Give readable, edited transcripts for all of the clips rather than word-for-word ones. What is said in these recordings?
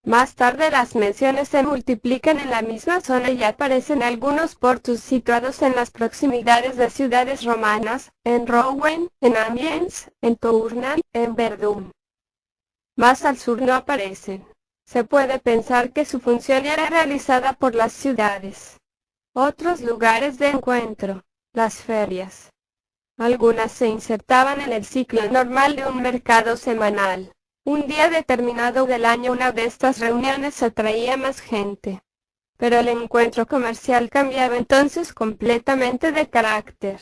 Más tarde las menciones se multiplican en la misma zona y aparecen algunos portos situados en las proximidades de ciudades romanas, en Rouen, en Amiens, en Tournan, en Verdun. Más al sur no aparecen. Se puede pensar que su función era realizada por las ciudades. Otros lugares de encuentro, las ferias. Algunas se insertaban en el ciclo normal de un mercado semanal. Un día determinado del año una de estas reuniones atraía más gente. Pero el encuentro comercial cambiaba entonces completamente de carácter.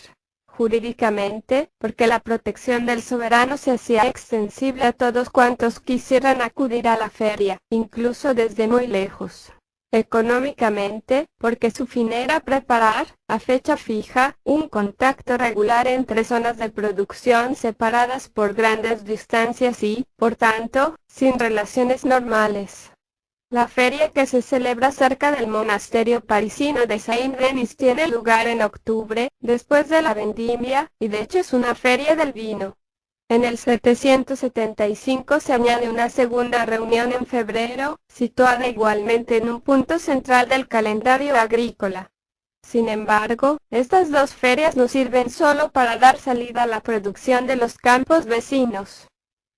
Jurídicamente, porque la protección del soberano se hacía extensible a todos cuantos quisieran acudir a la feria, incluso desde muy lejos. Económicamente, porque su fin era preparar, a fecha fija, un contacto regular entre zonas de producción separadas por grandes distancias y, por tanto, sin relaciones normales. La feria que se celebra cerca del monasterio parisino de Saint-Denis tiene lugar en octubre, después de la vendimia, y de hecho es una feria del vino. En el 775 se añade una segunda reunión en febrero, situada igualmente en un punto central del calendario agrícola. Sin embargo, estas dos ferias no sirven solo para dar salida a la producción de los campos vecinos.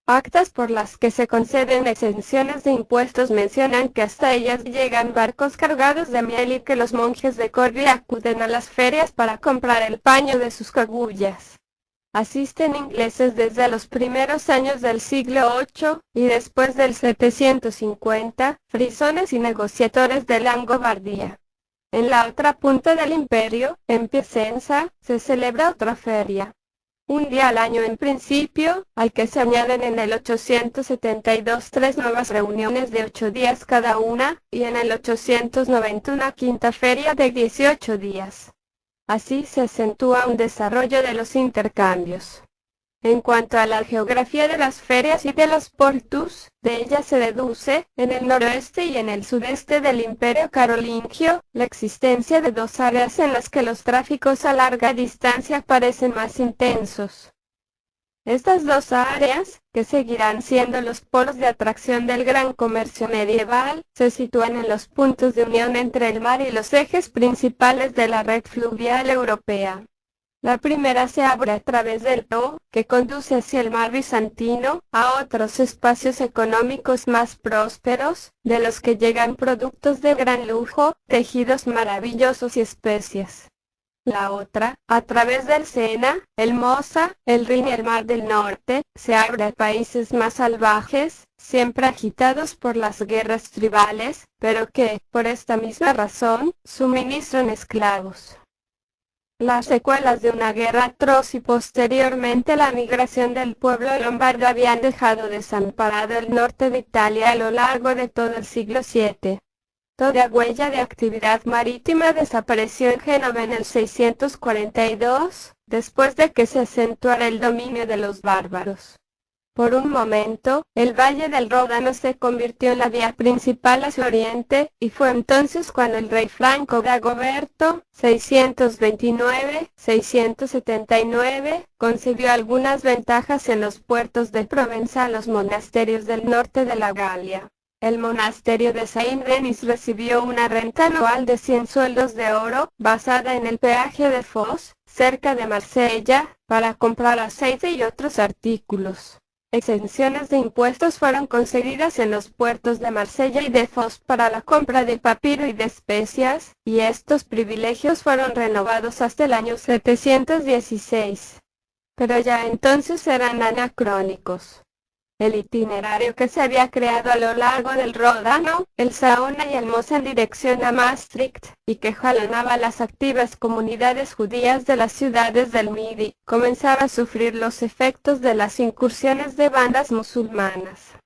Actas por las que se conceden exenciones de impuestos mencionan que hasta ellas llegan barcos cargados de miel y que los monjes de Corby acuden a las ferias para comprar el paño de sus cogullas. Asisten ingleses desde los primeros años del siglo VIII, y después del 750, frisones y negociadores de Langobardía. En la otra punta del imperio, en Piacenza, se celebra otra feria. Un día al año en principio, al que se añaden en el 872 tres nuevas reuniones de 8 días cada una, y en el 890 una quinta feria de 18 días. Así se acentúa un desarrollo de los intercambios. En cuanto a la geografía de las ferias y de los portus, de ella se deduce, en el noroeste y en el sudeste del Imperio Carolingio, la existencia de dos áreas en las que los tráficos a larga distancia parecen más intensos. Estas dos áreas, que seguirán siendo los polos de atracción del gran comercio medieval, se sitúan en los puntos de unión entre el mar y los ejes principales de la red fluvial europea. La primera se abre a través del Po, que conduce hacia el mar bizantino, a otros espacios económicos más prósperos, de los que llegan productos de gran lujo, tejidos maravillosos y especias. La otra, a través del Sena, el Mosa, el Rin y el Mar del Norte, se abre a países más salvajes, siempre agitados por las guerras tribales, pero que, por esta misma razón, suministran esclavos. Las secuelas de una guerra atroz y posteriormente la migración del pueblo lombardo habían dejado desamparado el norte de Italia a lo largo de todo el siglo VII. Toda huella de actividad marítima desapareció en Génova en el 642, después de que se acentuara el dominio de los bárbaros. Por un momento, el valle del Ródano se convirtió en la vía principal hacia oriente, y fue entonces cuando el rey franco Dagoberto, 629-679, concedió algunas ventajas en los puertos de Provenza a los monasterios del norte de la Galia. El monasterio de Saint-Denis recibió una renta anual de 100 sueldos de oro, basada en el peaje de Fos, cerca de Marsella, para comprar aceite y otros artículos. Exenciones de impuestos fueron concedidas en los puertos de Marsella y de Fos para la compra de papiro y de especias, y estos privilegios fueron renovados hasta el año 716. Pero ya entonces eran anacrónicos. El itinerario que se había creado a lo largo del Ródano, el Saona y el Mosa en dirección a Maastricht, y que jalonaba las activas comunidades judías de las ciudades del Midi, comenzaba a sufrir los efectos de las incursiones de bandas musulmanas.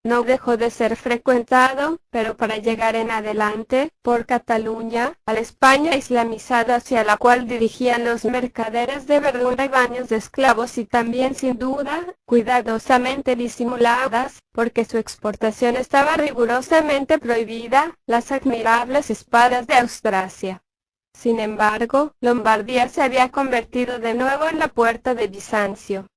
No dejó de ser frecuentado, pero para llegar en adelante, por Cataluña, a la España islamizada hacia la cual dirigían los mercaderes de verdura y baños de esclavos y también sin duda, cuidadosamente disimuladas, porque su exportación estaba rigurosamente prohibida, las admirables espadas de Austrasia. Sin embargo, Lombardía se había convertido de nuevo en la puerta de Bizancio.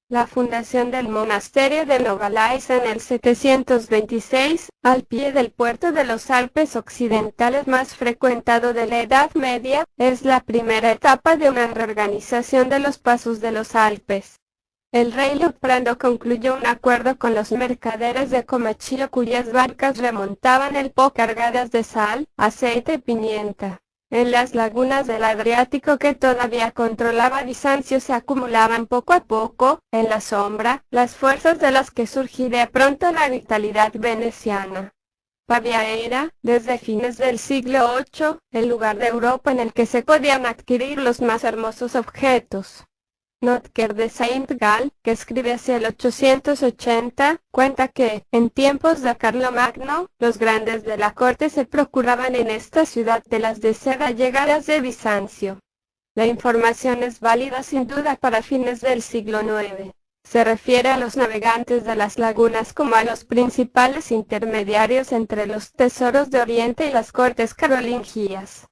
La fundación del monasterio de Nogales en el 726, al pie del puerto de los Alpes occidentales más frecuentado de la Edad Media, es la primera etapa de una reorganización de los pasos de los Alpes. El rey Liutprando concluyó un acuerdo con los mercaderes de Comachillo cuyas barcas remontaban el Po cargadas de sal, aceite y pimienta. En las lagunas del Adriático que todavía controlaba Bizancio se acumulaban poco a poco, en la sombra, las fuerzas de las que surgiría pronto la vitalidad veneciana. Pavia era, desde fines del siglo VIII, el lugar de Europa en el que se podían adquirir los más hermosos objetos. Notker de Saint-Gall, que escribe hacia el 880, cuenta que, en tiempos de Carlomagno, los grandes de la corte se procuraban en esta ciudad telas de seda llegadas de Bizancio. La información es válida sin duda para fines del siglo IX. Se refiere a los navegantes de las lagunas como a los principales intermediarios entre los tesoros de Oriente y las cortes carolingias.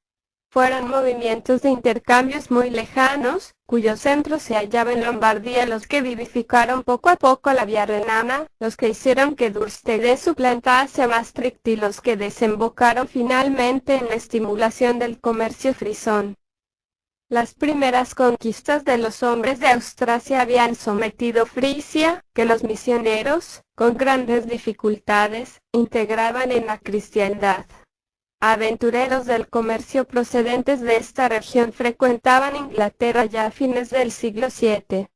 Fueron movimientos de intercambios muy lejanos, cuyo centro se hallaba en Lombardía, los que vivificaron poco a poco la vía renana, los que hicieron que Dürstede suplantase a Maastricht y los que desembocaron finalmente en la estimulación del comercio frisón. Las primeras conquistas de los hombres de Austrasia habían sometido Frisia, que los misioneros, con grandes dificultades, integraban en la cristiandad. Aventureros del comercio procedentes de esta región frecuentaban Inglaterra ya a fines del siglo VII.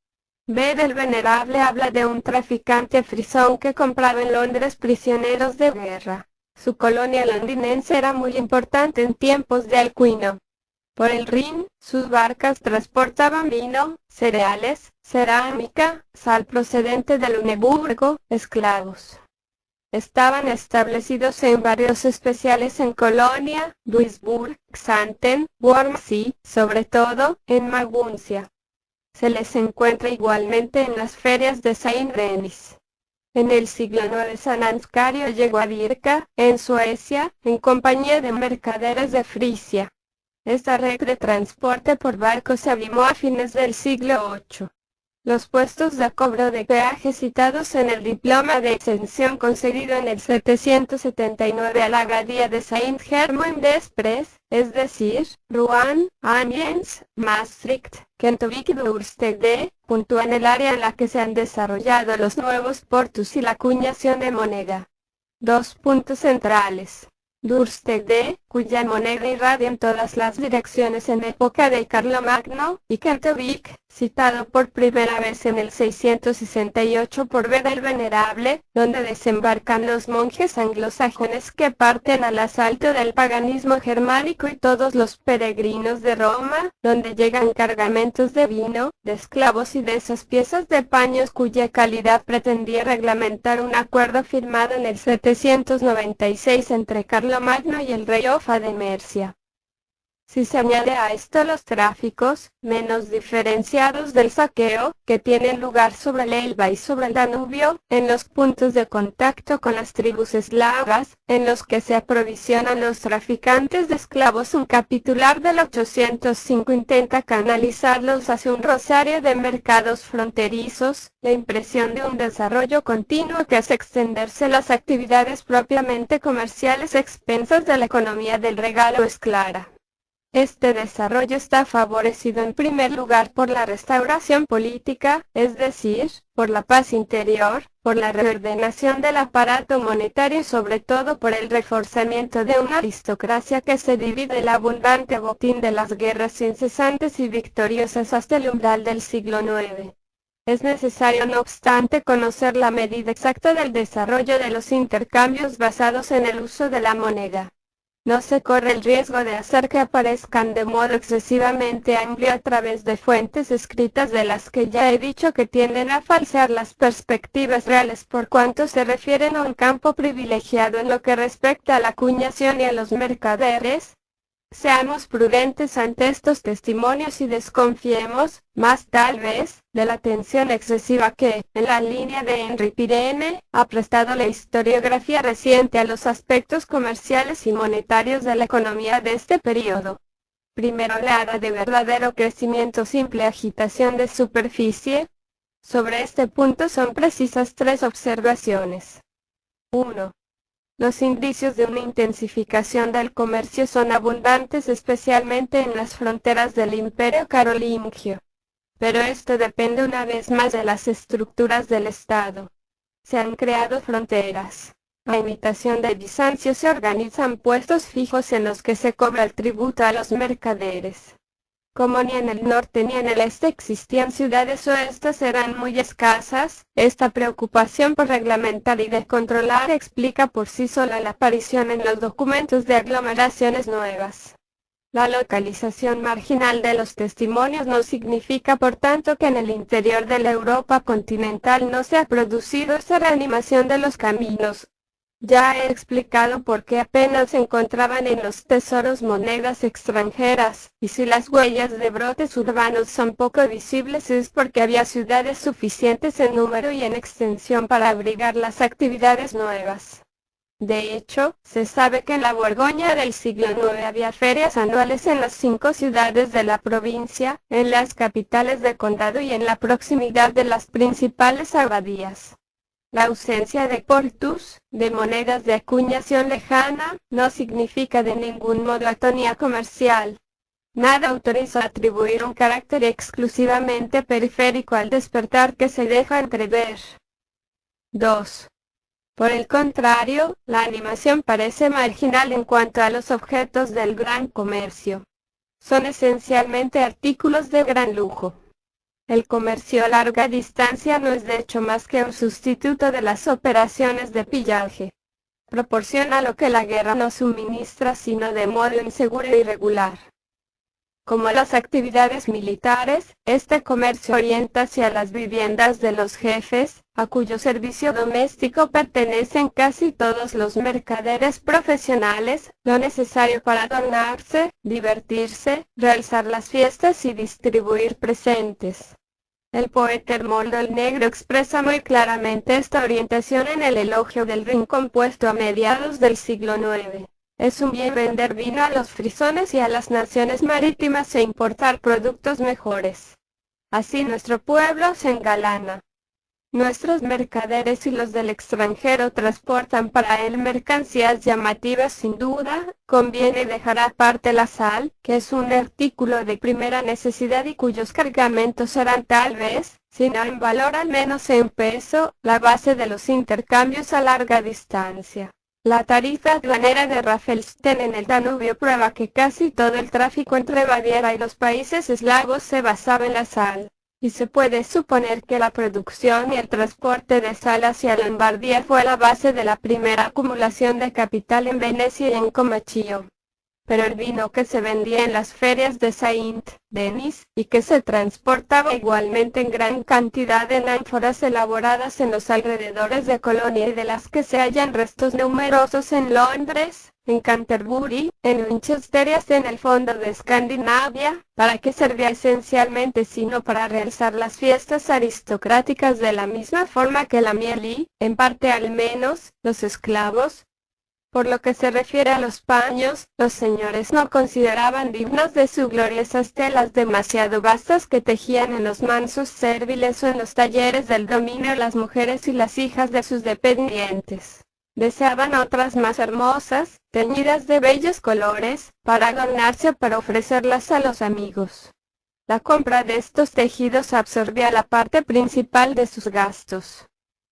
Bede el Venerable habla de un traficante frisón que compraba en Londres prisioneros de guerra. Su colonia londinense era muy importante en tiempos de Alcuino. Por el Rin, sus barcas transportaban vino, cereales, cerámica, sal procedente de Luneburgo, esclavos. Estaban establecidos en barrios especiales en Colonia, Duisburg, Xanten, Worms y, sobre todo, en Maguncia. Se les encuentra igualmente en las ferias de Saint-Denis. En el siglo IX San Anscario llegó a Birka, en Suecia, en compañía de mercaderes de Frisia. Esta red de transporte por barco se avivó a fines del siglo VIII. Los puestos de cobro de peaje citados en el diploma de exención concedido en el 779 a la abadía de Saint-Germain-des-Prés, es decir, Rouen, Amiens, Maastricht, Kentovic y Dürstede, puntúan el área en la que se han desarrollado los nuevos portos y la acuñación de moneda. Dos puntos centrales. Dürstede, cuya moneda irradia en todas las direcciones en época de Carlomagno, y Kentovic, citado por primera vez en el 668 por Beda el Venerable, donde desembarcan los monjes anglosajones que parten al asalto del paganismo germánico y todos los peregrinos de Roma, donde llegan cargamentos de vino, de esclavos y de esas piezas de paños cuya calidad pretendía reglamentar un acuerdo firmado en el 796 entre Carlomagno y el rey Offa de Mercia. Si se añade a esto los tráficos, menos diferenciados del saqueo, que tienen lugar sobre el Elba y sobre el Danubio, en los puntos de contacto con las tribus eslavas, en los que se aprovisionan los traficantes de esclavos, un capitular del 805 intenta canalizarlos hacia un rosario de mercados fronterizos, la impresión de un desarrollo continuo que hace extenderse las actividades propiamente comerciales a expensas de la economía del regalo es clara. Este desarrollo está favorecido en primer lugar por la restauración política, es decir, por la paz interior, por la reordenación del aparato monetario y sobre todo por el reforzamiento de una aristocracia que se divide el abundante botín de las guerras incesantes y victoriosas hasta el umbral del siglo IX. Es necesario no obstante conocer la medida exacta del desarrollo de los intercambios basados en el uso de la moneda. No se corre el riesgo de hacer que aparezcan de modo excesivamente amplio a través de fuentes escritas de las que ya he dicho que tienden a falsear las perspectivas reales por cuanto se refieren a un campo privilegiado en lo que respecta a la acuñación y a los mercaderes. Seamos prudentes ante estos testimonios y desconfiemos, más tal vez, de la atención excesiva que, en la línea de Henri Pirenne, ha prestado la historiografía reciente a los aspectos comerciales y monetarios de la economía de este periodo. Primero oleada de verdadero crecimiento, simple agitación de superficie. Sobre este punto son precisas tres observaciones. 1. Los indicios de una intensificación del comercio son abundantes, especialmente en las fronteras del Imperio carolingio. Pero esto depende una vez más de las estructuras del Estado. Se han creado fronteras. A imitación de Bizancio se organizan puestos fijos en los que se cobra el tributo a los mercaderes. Como ni en el norte ni en el este existían ciudades o estas eran muy escasas, esta preocupación por reglamentar y de controlar explica por sí sola la aparición en los documentos de aglomeraciones nuevas. La localización marginal de los testimonios no significa por tanto que en el interior de la Europa continental no se ha producido esa reanimación de los caminos. Ya he explicado por qué apenas se encontraban en los tesoros monedas extranjeras, y si las huellas de brotes urbanos son poco visibles es porque había ciudades suficientes en número y en extensión para abrigar las actividades nuevas. De hecho, se sabe que en la Borgoña del siglo IX había ferias anuales en las 5 ciudades de la provincia, en las capitales de condado y en la proximidad de las principales abadías. La ausencia de portus, de monedas de acuñación lejana, no significa de ningún modo atonía comercial. Nada autoriza atribuir un carácter exclusivamente periférico al despertar que se deja entrever. 2. Por el contrario, la animación parece marginal en cuanto a los objetos del gran comercio. Son esencialmente artículos de gran lujo. El comercio a larga distancia no es de hecho más que un sustituto de las operaciones de pillaje. Proporciona lo que la guerra no suministra sino de modo inseguro e irregular. Como las actividades militares, este comercio orienta hacia las viviendas de los jefes, a cuyo servicio doméstico pertenecen casi todos los mercaderes profesionales, lo necesario para adornarse, divertirse, realizar las fiestas y distribuir presentes. El poeta Hermoldo el Negro expresa muy claramente esta orientación en el elogio del Rin compuesto a mediados del siglo IX. Es un bien vender vino a los frisones y a las naciones marítimas e importar productos mejores. Así nuestro pueblo se engalana. Nuestros mercaderes y los del extranjero transportan para él mercancías llamativas sin duda. Conviene dejar aparte la sal, que es un artículo de primera necesidad y cuyos cargamentos serán tal vez, si no en valor al menos en peso, la base de los intercambios a larga distancia. La tarifa aduanera de Rafelstein en el Danubio prueba que casi todo el tráfico entre Baviera y los países eslavos se basaba en la sal. Y se puede suponer que la producción y el transporte de sal hacia Lombardía fue la base de la primera acumulación de capital en Venecia y en Comachio. Pero el vino que se vendía en las ferias de Saint-Denis, y que se transportaba igualmente en gran cantidad en ánforas elaboradas en los alrededores de Colonia y de las que se hallan restos numerosos en Londres, en Canterbury, en Winchester y hasta en el fondo de Escandinavia, ¿para qué servía esencialmente sino para realizar las fiestas aristocráticas de la misma forma que la miel y, en parte al menos, los esclavos? Por lo que se refiere a los paños, los señores no consideraban dignas de su gloria esas telas demasiado vastas que tejían en los mansos serviles o en los talleres del dominio las mujeres y las hijas de sus dependientes. Deseaban otras más hermosas, teñidas de bellos colores, para adornarse o para ofrecerlas a los amigos. La compra de estos tejidos absorbía la parte principal de sus gastos.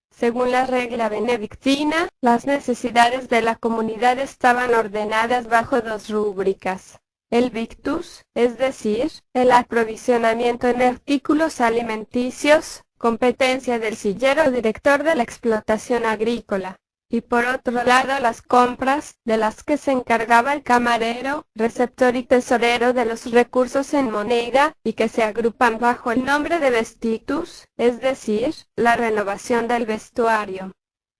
Según la regla benedictina, las necesidades de la comunidad estaban ordenadas bajo 2 rúbricas. El victus, es decir, el aprovisionamiento en artículos alimenticios, competencia del sillero o director de la explotación agrícola. Y por otro lado las compras, de las que se encargaba el camarero, receptor y tesorero de los recursos en moneda, y que se agrupan bajo el nombre de vestitus, es decir, la renovación del vestuario.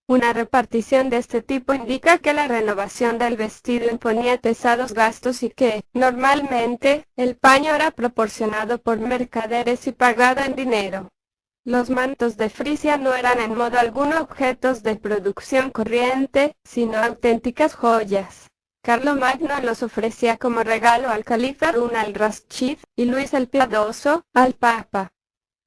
Una repartición de este tipo indica que la renovación del vestido imponía pesados gastos y que, normalmente, el paño era proporcionado por mercaderes y pagado en dinero. Los mantos de Frisia no eran en modo alguno objetos de producción corriente, sino auténticas joyas. Carlomagno los ofrecía como regalo al califa Harún al-Rashid y Luis el Piadoso, al Papa.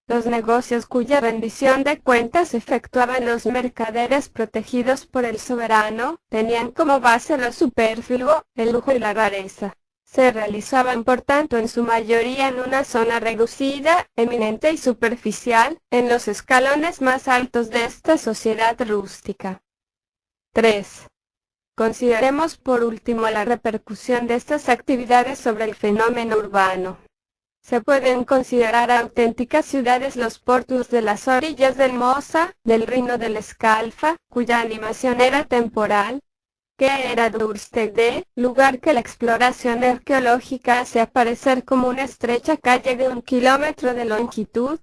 Los negocios cuya rendición de cuentas efectuaban los mercaderes protegidos por el soberano, tenían como base lo superfluo, el lujo y la rareza. Se realizaban por tanto en su mayoría en una zona reducida, eminente y superficial, en los escalones más altos de esta sociedad rústica. 3. Consideremos por último la repercusión de estas actividades sobre el fenómeno urbano. Se pueden considerar auténticas ciudades los portos de las orillas del Mosa, del Rino del Escalfa, cuya animación era temporal, que era Durstede, lugar que la exploración arqueológica hace aparecer como una estrecha calle de 1 kilómetro de longitud,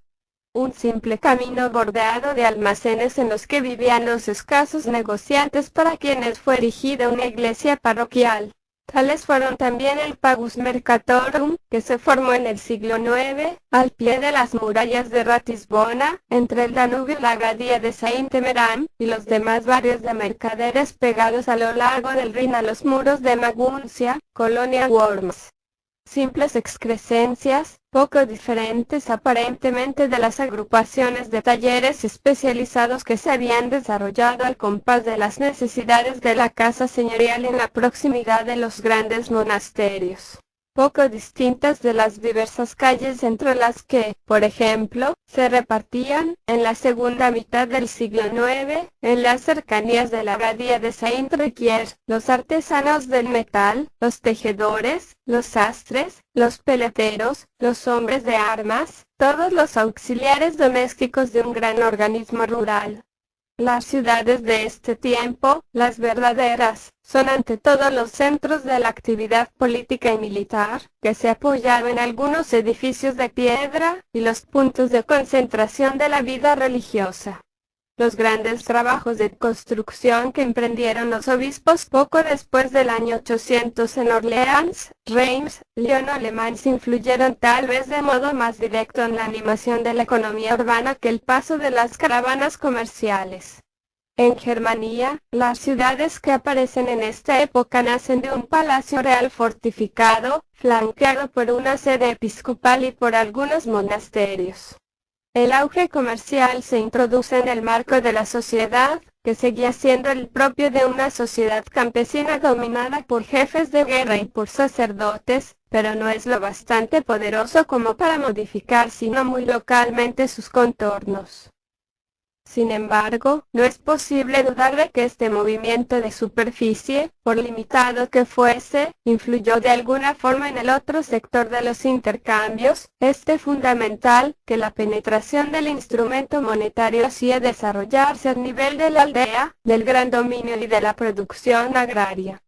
un simple camino bordeado de almacenes en los que vivían los escasos negociantes para quienes fue erigida una iglesia parroquial. Tales fueron también el Pagus Mercatorum, que se formó en el siglo IX, al pie de las murallas de Ratisbona, entre el Danubio y la abadía de Saint-Emeram, y los demás barrios de mercaderes pegados a lo largo del Rin a los muros de Maguncia, Colonia Worms. Simples excrescencias, poco diferentes aparentemente de las agrupaciones de talleres especializados que se habían desarrollado al compás de las necesidades de la casa señorial en la proximidad de los grandes monasterios. Poco distintas de las diversas calles entre las que, por ejemplo, se repartían, en la segunda mitad del siglo IX, en las cercanías de la abadía de Saint-Riquier, los artesanos del metal, los tejedores, los sastres, los peleteros, los hombres de armas, todos los auxiliares domésticos de un gran organismo rural. Las ciudades de este tiempo, las verdaderas, son ante todo los centros de la actividad política y militar, que se apoyaban en algunos edificios de piedra, y los puntos de concentración de la vida religiosa. Los grandes trabajos de construcción que emprendieron los obispos poco después del año 800 en Orleans, Reims, Lyon o Le Mans influyeron tal vez de modo más directo en la animación de la economía urbana que el paso de las caravanas comerciales. En Germania, las ciudades que aparecen en esta época nacen de un palacio real fortificado, flanqueado por una sede episcopal y por algunos monasterios. El auge comercial se introduce en el marco de la sociedad, que seguía siendo el propio de una sociedad campesina dominada por jefes de guerra y por sacerdotes, pero no es lo bastante poderoso como para modificar sino muy localmente sus contornos. Sin embargo, no es posible dudar de que este movimiento de superficie, por limitado que fuese, influyó de alguna forma en el otro sector de los intercambios, fundamental, que la penetración del instrumento monetario hacía desarrollarse al nivel de la aldea, del gran dominio y de la producción agraria.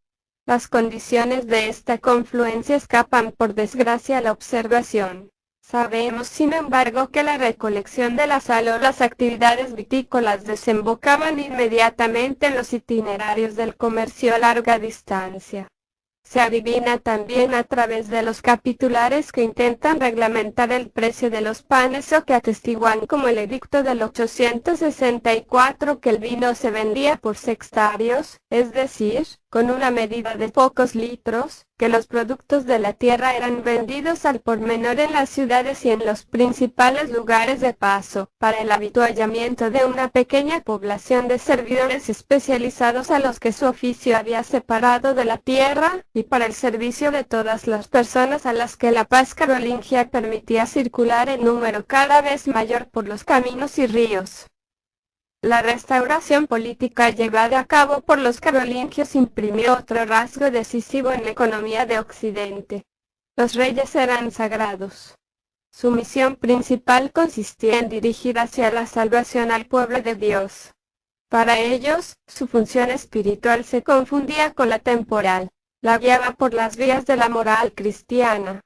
Las condiciones de esta confluencia escapan por desgracia a la observación. Sabemos sin embargo que la recolección de la sal o las actividades vitícolas desembocaban inmediatamente en los itinerarios del comercio a larga distancia. Se adivina también a través de los capitulares que intentan reglamentar el precio de los panes o que atestiguan como el edicto del 864 que el vino se vendía por sextarios, es decir, con una medida de pocos litros, que los productos de la tierra eran vendidos al por menor en las ciudades y en los principales lugares de paso, para el avituallamiento de una pequeña población de servidores especializados a los que su oficio había separado de la tierra, y para el servicio de todas las personas a las que la paz carolingia permitía circular en número cada vez mayor por los caminos y ríos. La restauración política llevada a cabo por los carolingios imprimió otro rasgo decisivo en la economía de Occidente. Los reyes eran sagrados. Su misión principal consistía en dirigir hacia la salvación al pueblo de Dios. Para ellos, su función espiritual se confundía con la temporal, la guiaba por las vías de la moral cristiana.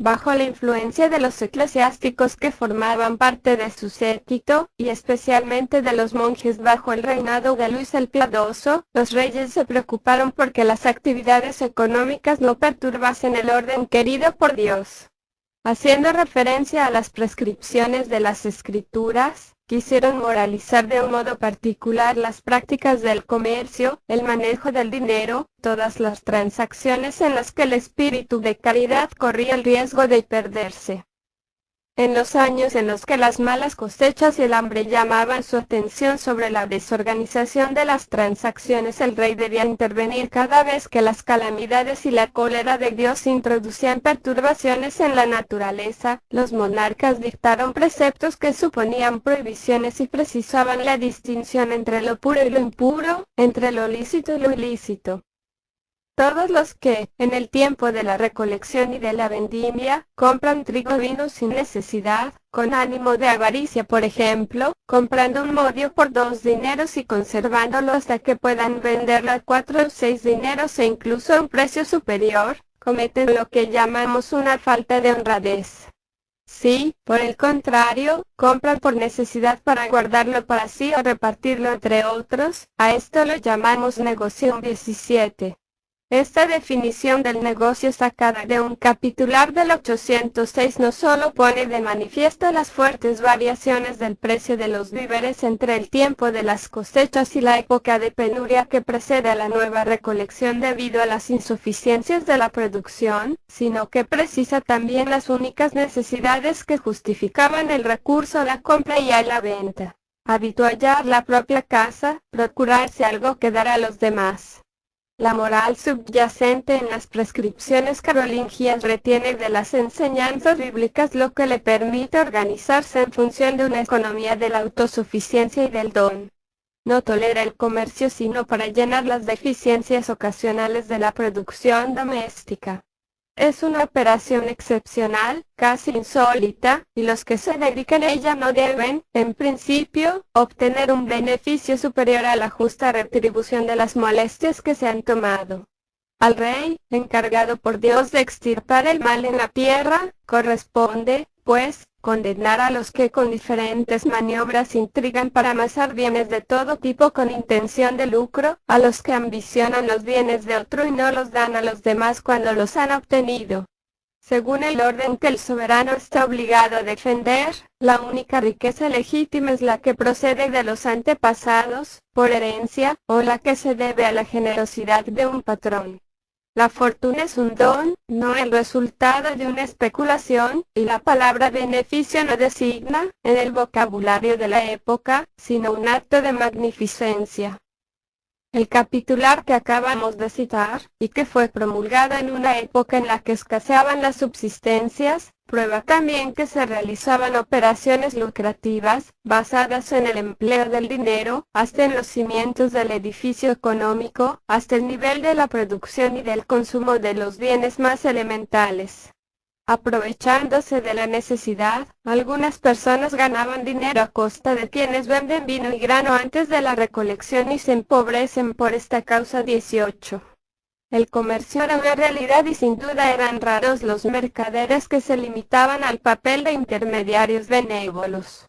Bajo la influencia de los eclesiásticos que formaban parte de su séquito, y especialmente de los monjes bajo el reinado de Luis el Piadoso, los reyes se preocuparon porque las actividades económicas no perturbasen el orden querido por Dios. Haciendo referencia a las prescripciones de las Escrituras, quisieron moralizar de un modo particular las prácticas del comercio, el manejo del dinero, todas las transacciones en las que el espíritu de caridad corría el riesgo de perderse. En los años en los que las malas cosechas y el hambre llamaban su atención sobre la desorganización de las transacciones, el rey debía intervenir cada vez que las calamidades y la cólera de Dios introducían perturbaciones en la naturaleza. Los monarcas dictaron preceptos que suponían prohibiciones y precisaban la distinción entre lo puro y lo impuro, entre lo lícito y lo ilícito. Todos los que, en el tiempo de la recolección y de la vendimia, compran trigo y vino sin necesidad, con ánimo de avaricia, por ejemplo, comprando un modio por 2 dineros y conservándolo hasta que puedan venderlo a 4 o 6 dineros e incluso a un precio superior, cometen lo que llamamos una falta de honradez. Si, por el contrario, compran por necesidad para guardarlo para sí o repartirlo entre otros, a esto lo llamamos negocio 17. Esta definición del negocio sacada de un capitular del 806 no solo pone de manifiesto las fuertes variaciones del precio de los víveres entre el tiempo de las cosechas y la época de penuria que precede a la nueva recolección debido a las insuficiencias de la producción, sino que precisa también las únicas necesidades que justificaban el recurso a la compra y a la venta. Habituallar la propia casa, procurarse algo que dar a los demás. La moral subyacente en las prescripciones carolingias retiene de las enseñanzas bíblicas lo que le permite organizarse en función de una economía de la autosuficiencia y del don. No tolera el comercio sino para llenar las deficiencias ocasionales de la producción doméstica. Es una operación excepcional, casi insólita, y los que se dedican a ella no deben, en principio, obtener un beneficio superior a la justa retribución de las molestias que se han tomado. Al rey, encargado por Dios de extirpar el mal en la tierra, corresponde, pues, condenar a los que con diferentes maniobras intrigan para amasar bienes de todo tipo con intención de lucro, a los que ambicionan los bienes de otro y no los dan a los demás cuando los han obtenido. Según el orden que el soberano está obligado a defender, la única riqueza legítima es la que procede de los antepasados, por herencia, o la que se debe a la generosidad de un patrón. La fortuna es un don, no el resultado de una especulación, y la palabra beneficio no designa, en el vocabulario de la época, sino un acto de magnificencia. El capitular que acabamos de citar, y que fue promulgado en una época en la que escaseaban las subsistencias, prueba también que se realizaban operaciones lucrativas, basadas en el empleo del dinero, hasta en los cimientos del edificio económico, hasta el nivel de la producción y del consumo de los bienes más elementales. Aprovechándose de la necesidad, algunas personas ganaban dinero a costa de quienes venden vino y grano antes de la recolección y se empobrecen por esta causa. 18. El comercio era una realidad y sin duda eran raros los mercaderes que se limitaban al papel de intermediarios benévolos.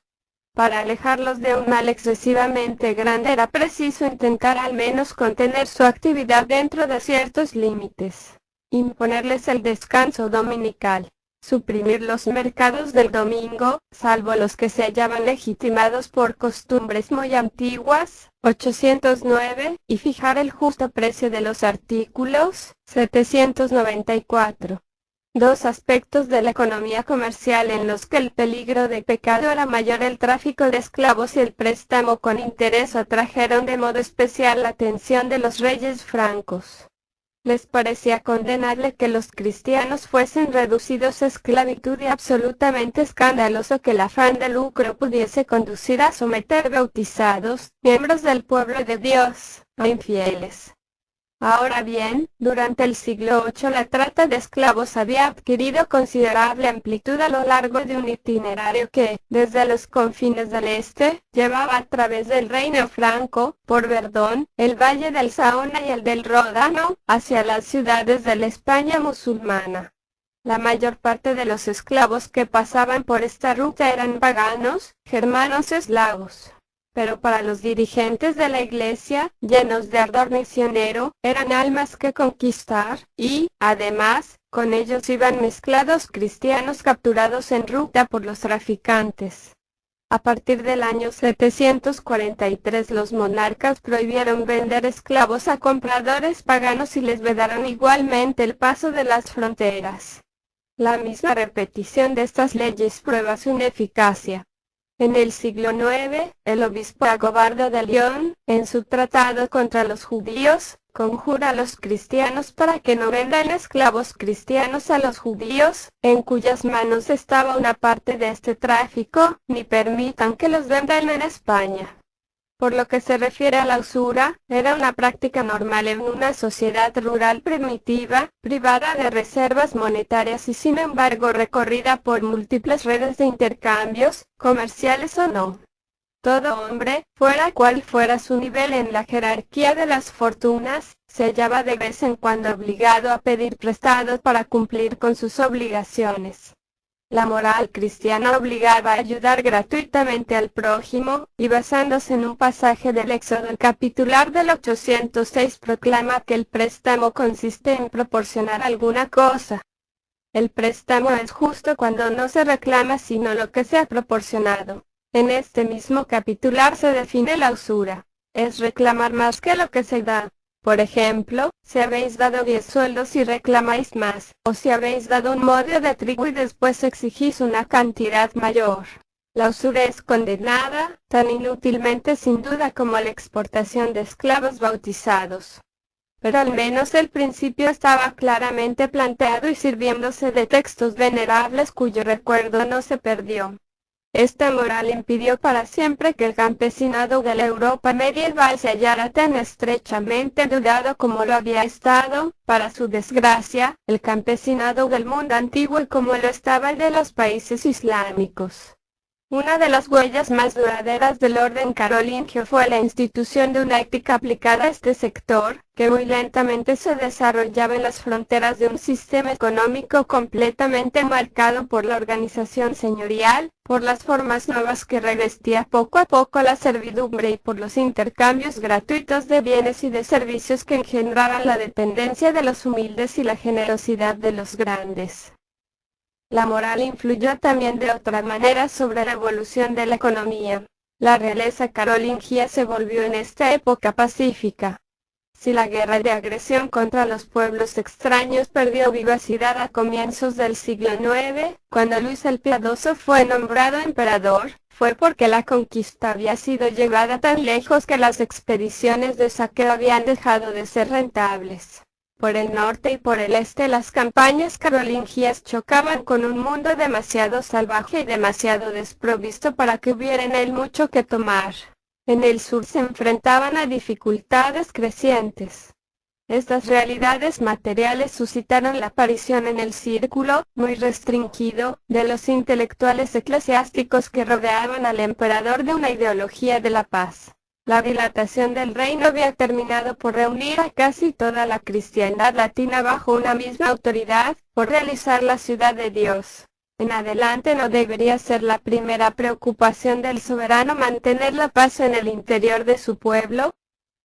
Para alejarlos de un mal excesivamente grande era preciso intentar al menos contener su actividad dentro de ciertos límites. Imponerles el descanso dominical, suprimir los mercados del domingo, salvo los que se hallaban legitimados por costumbres muy antiguas, 809, y fijar el justo precio de los artículos, 794. Dos aspectos de la economía comercial en los que el peligro de pecado era mayor: el tráfico de esclavos y el préstamo con interés, atrajeron de modo especial la atención de los reyes francos. Les parecía condenable que los cristianos fuesen reducidos a esclavitud y absolutamente escandaloso que el afán de lucro pudiese conducir a someter bautizados, miembros del pueblo de Dios, a infieles. Ahora bien, durante el siglo VIII la trata de esclavos había adquirido considerable amplitud a lo largo de un itinerario que, desde los confines del este, llevaba a través del reino franco, por Verdón, el valle del Saona y el del Ródano, hacia las ciudades de la España musulmana. La mayor parte de los esclavos que pasaban por esta ruta eran paganos, germanos eslavos. Pero para los dirigentes de la Iglesia, llenos de ardor misionero, eran almas que conquistar, y, además, con ellos iban mezclados cristianos capturados en ruta por los traficantes. A partir del año 743 los monarcas prohibieron vender esclavos a compradores paganos y les vedaron igualmente el paso de las fronteras. La misma repetición de estas leyes prueba su ineficacia. En el siglo IX, el obispo Agobardo de León, en su tratado contra los judíos, conjura a los cristianos para que no vendan esclavos cristianos a los judíos, en cuyas manos estaba una parte de este tráfico, ni permitan que los vendan en España. Por lo que se refiere a la usura, era una práctica normal en una sociedad rural primitiva, privada de reservas monetarias y sin embargo recorrida por múltiples redes de intercambios, comerciales o no. Todo hombre, fuera cual fuera su nivel en la jerarquía de las fortunas, se hallaba de vez en cuando obligado a pedir prestado para cumplir con sus obligaciones. La moral cristiana obligaba a ayudar gratuitamente al prójimo, y basándose en un pasaje del Éxodo capitular del 806 proclama que el préstamo consiste en proporcionar alguna cosa. El préstamo es justo cuando no se reclama sino lo que se ha proporcionado. En este mismo capitular se define la usura. Es reclamar más que lo que se da. Por ejemplo, si habéis dado 10 sueldos y reclamáis más, o si habéis dado un modio de trigo y después exigís una cantidad mayor. La usura es condenada, tan inútilmente sin duda como la exportación de esclavos bautizados. Pero al menos el principio estaba claramente planteado y sirviéndose de textos venerables cuyo recuerdo no se perdió. Esta moral impidió para siempre que el campesinado de la Europa medieval se hallara tan estrechamente endeudado como lo había estado, para su desgracia, el campesinado del mundo antiguo y como lo estaba el de los países islámicos. Una de las huellas más duraderas del orden carolingio fue la institución de una ética aplicada a este sector, que muy lentamente se desarrollaba en las fronteras de un sistema económico completamente marcado por la organización señorial, por las formas nuevas que revestía poco a poco la servidumbre y por los intercambios gratuitos de bienes y de servicios que engendraban la dependencia de los humildes y la generosidad de los grandes. La moral influyó también de otra manera sobre la evolución de la economía. La realeza carolingia se volvió en esta época pacífica. Si la guerra de agresión contra los pueblos extraños perdió vivacidad a comienzos del siglo IX, cuando Luis el Piadoso fue nombrado emperador, fue porque la conquista había sido llevada tan lejos que las expediciones de saqueo habían dejado de ser rentables. Por el norte y por el este las campañas carolingias chocaban con un mundo demasiado salvaje y demasiado desprovisto para que hubiera en él mucho que tomar. En el sur se enfrentaban a dificultades crecientes. Estas realidades materiales suscitaron la aparición en el círculo, muy restringido, de los intelectuales eclesiásticos que rodeaban al emperador de una ideología de la paz. La dilatación del reino había terminado por reunir a casi toda la cristiandad latina bajo una misma autoridad, por realizar la ciudad de Dios. En adelante no debería ser la primera preocupación del soberano mantener la paz en el interior de su pueblo.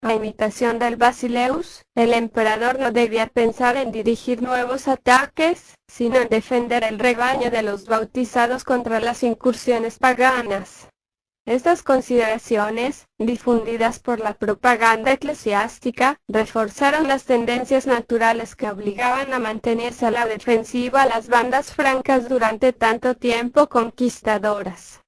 A imitación del Basileus, el emperador no debía pensar en dirigir nuevos ataques, sino en defender el rebaño de los bautizados contra las incursiones paganas. Estas consideraciones, difundidas por la propaganda eclesiástica, reforzaron las tendencias naturales que obligaban a mantenerse a la defensiva a las bandas francas durante tanto tiempo conquistadoras.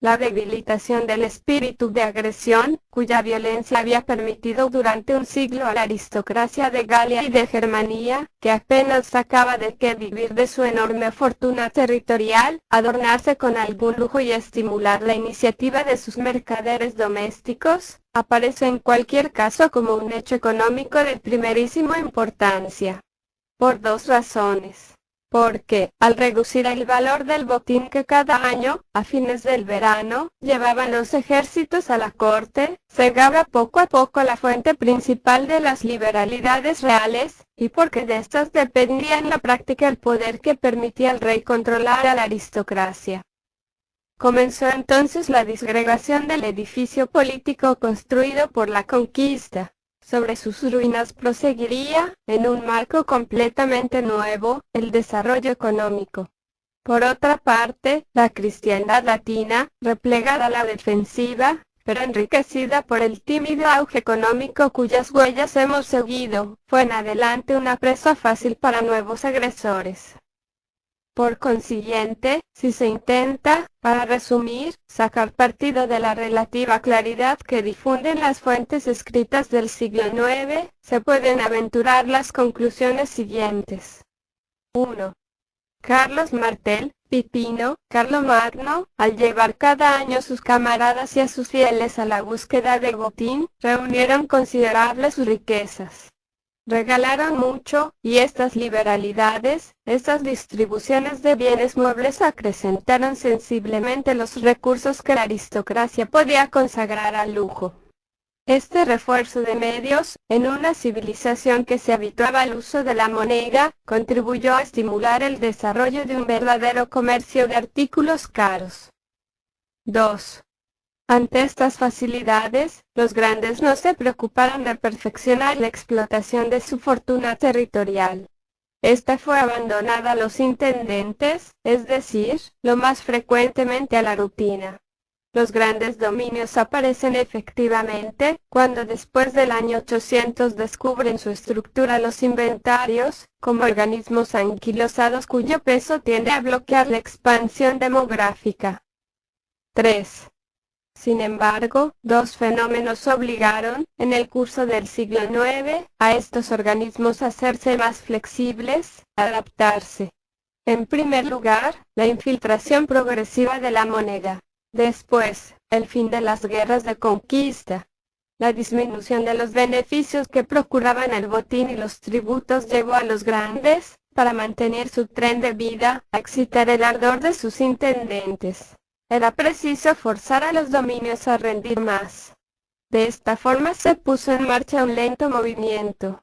La debilitación del espíritu de agresión, cuya violencia había permitido durante un siglo a la aristocracia de Galia y de Germania, que apenas sacaba de qué vivir de su enorme fortuna territorial, adornarse con algún lujo y estimular la iniciativa de sus mercaderes domésticos, aparece en cualquier caso como un hecho económico de primerísima importancia. Por dos razones. Porque, al reducir el valor del botín que cada año, a fines del verano, llevaban los ejércitos a la corte, cegaba poco a poco la fuente principal de las liberalidades reales, y porque de estas dependía en la práctica el poder que permitía al rey controlar a la aristocracia. Comenzó entonces la disgregación del edificio político construido por la conquista. Sobre sus ruinas proseguiría, en un marco completamente nuevo, el desarrollo económico. Por otra parte, la cristiandad latina, replegada a la defensiva, pero enriquecida por el tímido auge económico cuyas huellas hemos seguido, fue en adelante una presa fácil para nuevos agresores. Por consiguiente, si se intenta, para resumir, sacar partido de la relativa claridad que difunden las fuentes escritas del siglo IX, se pueden aventurar las conclusiones siguientes. 1. Carlos Martel, Pipino, Carlomagno, al llevar cada año a sus camaradas y a sus fieles a la búsqueda de botín, reunieron considerables riquezas. Regalaron mucho, y estas liberalidades, estas distribuciones de bienes muebles acrecentaron sensiblemente los recursos que la aristocracia podía consagrar al lujo. Este refuerzo de medios, en una civilización que se habituaba al uso de la moneda, contribuyó a estimular el desarrollo de un verdadero comercio de artículos caros. 2. Ante estas facilidades, los grandes no se preocuparon de perfeccionar la explotación de su fortuna territorial. Esta fue abandonada a los intendentes, es decir, lo más frecuentemente a la rutina. Los grandes dominios aparecen efectivamente, cuando después del año 800 descubren su estructura los inventarios, como organismos anquilosados cuyo peso tiende a bloquear la expansión demográfica. 3. Sin embargo, dos fenómenos obligaron, en el curso del siglo IX, a estos organismos a hacerse más flexibles, a adaptarse. En primer lugar, la infiltración progresiva de la moneda. Después, el fin de las guerras de conquista. La disminución de los beneficios que procuraban el botín y los tributos llevó a los grandes, para mantener su tren de vida, a excitar el ardor de sus intendentes. Era preciso forzar a los dominios a rendir más. De esta forma se puso en marcha un lento movimiento.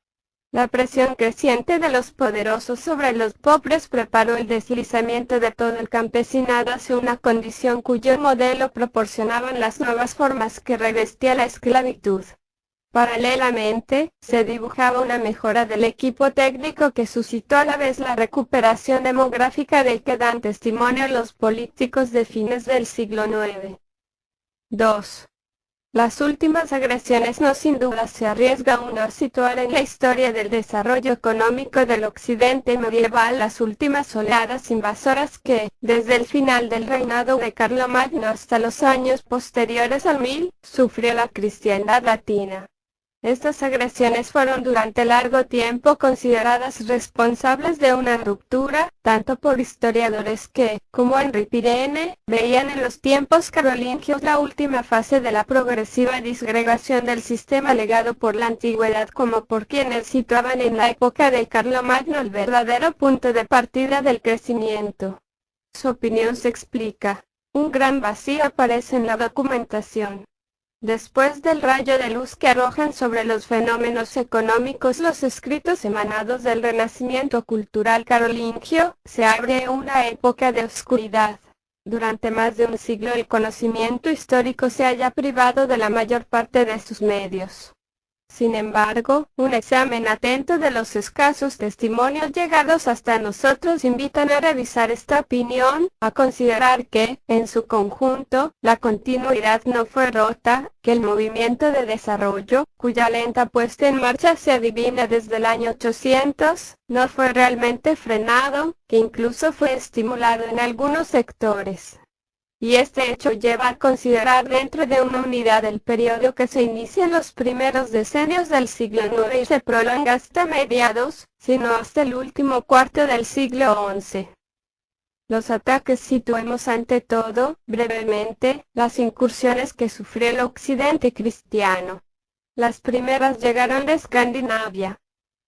La presión creciente de los poderosos sobre los pobres preparó el deslizamiento de todo el campesinado hacia una condición cuyo modelo proporcionaban las nuevas formas que revestía la esclavitud. Paralelamente, se dibujaba una mejora del equipo técnico que suscitó a la vez la recuperación demográfica del que dan testimonio los políticos de fines del siglo IX. 2. Las últimas agresiones no sin duda se arriesga uno a situar en la historia del desarrollo económico del occidente medieval las últimas oleadas invasoras que, desde el final del reinado de Carlomagno hasta los años posteriores al 1000, sufrió la cristiandad latina. Estas agresiones fueron durante largo tiempo consideradas responsables de una ruptura, tanto por historiadores que, como Henri Pirenne, veían en los tiempos carolingios la última fase de la progresiva disgregación del sistema legado por la antigüedad, como por quienes situaban en la época de Carlomagno el verdadero punto de partida del crecimiento. Su opinión se explica. Un gran vacío aparece en la documentación. Después del rayo de luz que arrojan sobre los fenómenos económicos los escritos emanados del renacimiento cultural carolingio, se abre una época de oscuridad. Durante más de un siglo el conocimiento histórico se halla privado de la mayor parte de sus medios. Sin embargo, un examen atento de los escasos testimonios llegados hasta nosotros invitan a revisar esta opinión, a considerar que, en su conjunto, la continuidad no fue rota, que el movimiento de desarrollo, cuya lenta puesta en marcha se adivina desde el año 800, no fue realmente frenado, que incluso fue estimulado en algunos sectores. Y este hecho lleva a considerar dentro de una unidad el periodo que se inicia en los primeros decenios del siglo IX y se prolonga hasta mediados, sino hasta el último cuarto del siglo XI. Los ataques situemos ante todo, brevemente, las incursiones que sufrió el occidente cristiano. Las primeras llegaron de Escandinavia,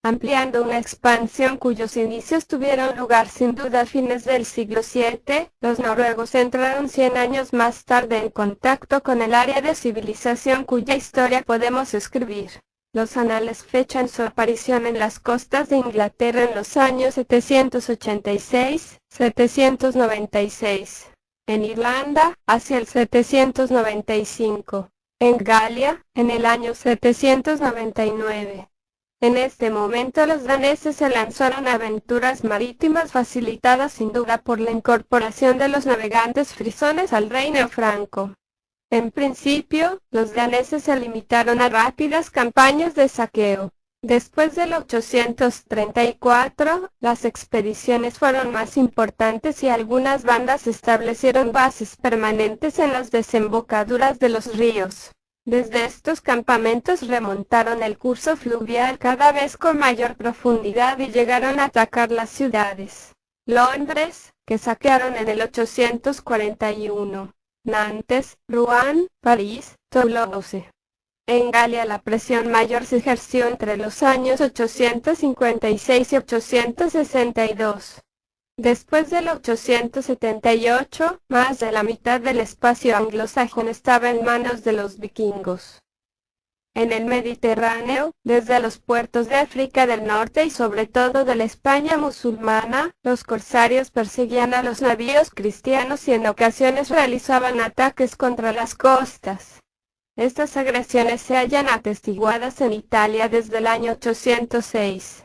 ampliando una expansión cuyos inicios tuvieron lugar sin duda a fines del siglo VII, los noruegos entraron 100 años más tarde en contacto con el área de civilización cuya historia podemos escribir. Los anales fechan su aparición en las costas de Inglaterra en los años 786-796, en Irlanda, hacia el 795, en Galia, en el año 799. En este momento los daneses se lanzaron a aventuras marítimas facilitadas sin duda por la incorporación de los navegantes frisones al reino franco. En principio, los daneses se limitaron a rápidas campañas de saqueo. Después del 834, las expediciones fueron más importantes y algunas bandas establecieron bases permanentes en las desembocaduras de los ríos. Desde estos campamentos remontaron el curso fluvial cada vez con mayor profundidad y llegaron a atacar las ciudades. Londres, que saquearon en el 841. Nantes, Rouen, París, Toulouse. En Galia la presión mayor se ejerció entre los años 856 y 862. Después del 878, más de la mitad del espacio anglosajón estaba en manos de los vikingos. En el Mediterráneo, desde los puertos de África del Norte y sobre todo de la España musulmana, los corsarios perseguían a los navíos cristianos y en ocasiones realizaban ataques contra las costas. Estas agresiones se hallan atestiguadas en Italia desde el año 806.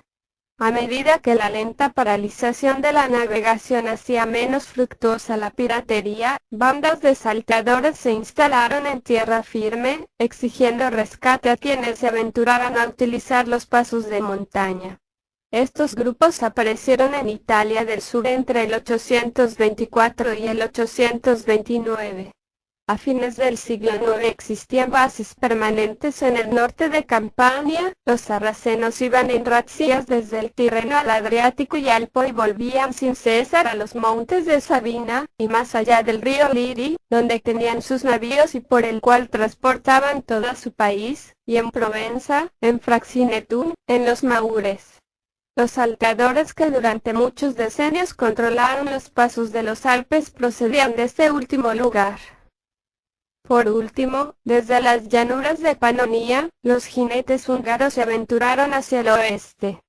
A medida que la lenta paralización de la navegación hacía menos fructuosa la piratería, bandas de salteadores se instalaron en tierra firme, exigiendo rescate a quienes se aventuraran a utilizar los pasos de montaña. Estos grupos aparecieron en Italia del sur entre el 824 y el 829. A fines del siglo IX existían bases permanentes en el norte de Campania. Los sarracenos iban en razzías desde el Tirreno al Adriático y al Po y volvían sin cesar a los montes de Sabina, y más allá del río Liri, donde tenían sus navíos y por el cual transportaban todo su país, y en Provenza, en Fraxinetum, en los Maures. Los salteadores que durante muchos decenios controlaron los pasos de los Alpes procedían de este último lugar. Por último, desde las llanuras de Panonia, los jinetes húngaros se aventuraron hacia el oeste.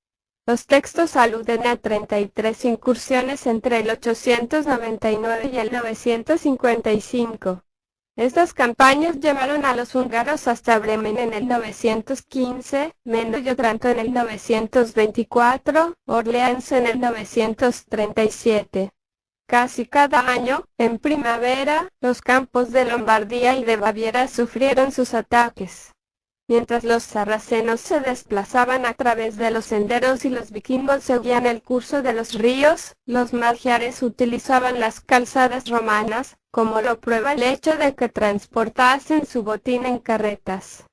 Los textos aluden a 33 incursiones entre el 899 y el 955. Estas campañas llevaron a los húngaros hasta Bremen en el 915, Mendo y Otranto en el 924, Orleans en el 937. Casi cada año, en primavera, los campos de Lombardía y de Baviera sufrieron sus ataques. Mientras los sarracenos se desplazaban a través de los senderos y los vikingos seguían el curso de los ríos, los magiares utilizaban las calzadas romanas, como lo prueba el hecho de que transportasen su botín en carretas.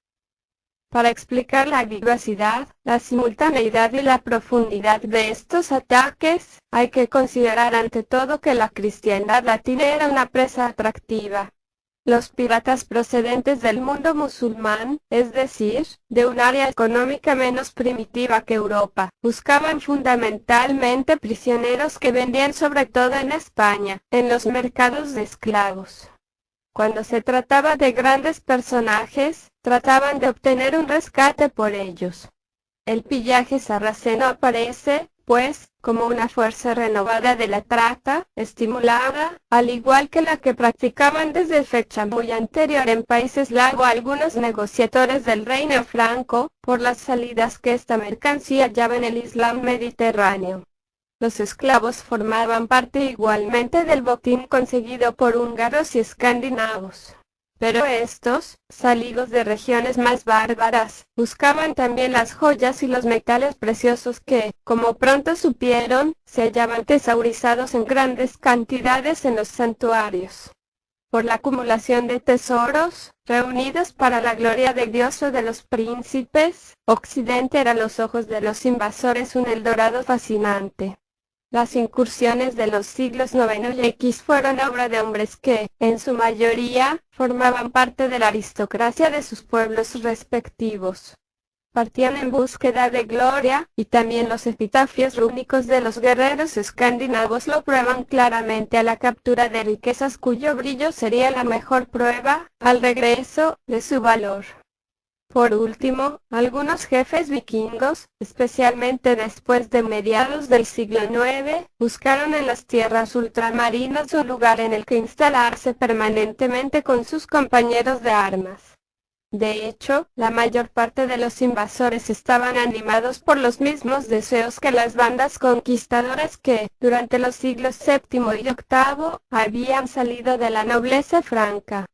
Para explicar la vivacidad, la simultaneidad y la profundidad de estos ataques, hay que considerar ante todo que la cristiandad latina era una presa atractiva. Los piratas procedentes del mundo musulmán, es decir, de un área económica menos primitiva que Europa, buscaban fundamentalmente prisioneros que vendían sobre todo en España, en los mercados de esclavos. Cuando se trataba de grandes personajes, trataban de obtener un rescate por ellos. El pillaje sarraceno aparece, pues, como una fuerza renovada de la trata, estimulada, al igual que la que practicaban desde fecha muy anterior en País Eslavo algunos negociadores del reino franco, por las salidas que esta mercancía hallaba en el Islam mediterráneo. Los esclavos formaban parte igualmente del botín conseguido por húngaros y escandinavos. Pero estos, salidos de regiones más bárbaras, buscaban también las joyas y los metales preciosos que, como pronto supieron, se hallaban tesaurizados en grandes cantidades en los santuarios. Por la acumulación de tesoros, reunidos para la gloria de Dios o de los príncipes, Occidente era a los ojos de los invasores un Eldorado fascinante. Las incursiones de los siglos IX y X fueron obra de hombres que, en su mayoría, formaban parte de la aristocracia de sus pueblos respectivos. Partían en búsqueda de gloria, y también los epitafios rúnicos de los guerreros escandinavos lo prueban claramente a la captura de riquezas cuyo brillo sería la mejor prueba, al regreso, de su valor. Por último, algunos jefes vikingos, especialmente después de mediados del siglo IX, buscaron en las tierras ultramarinas un lugar en el que instalarse permanentemente con sus compañeros de armas. De hecho, la mayor parte de los invasores estaban animados por los mismos deseos que las bandas conquistadoras que, durante los siglos VII y VIII, habían salido de la nobleza franca.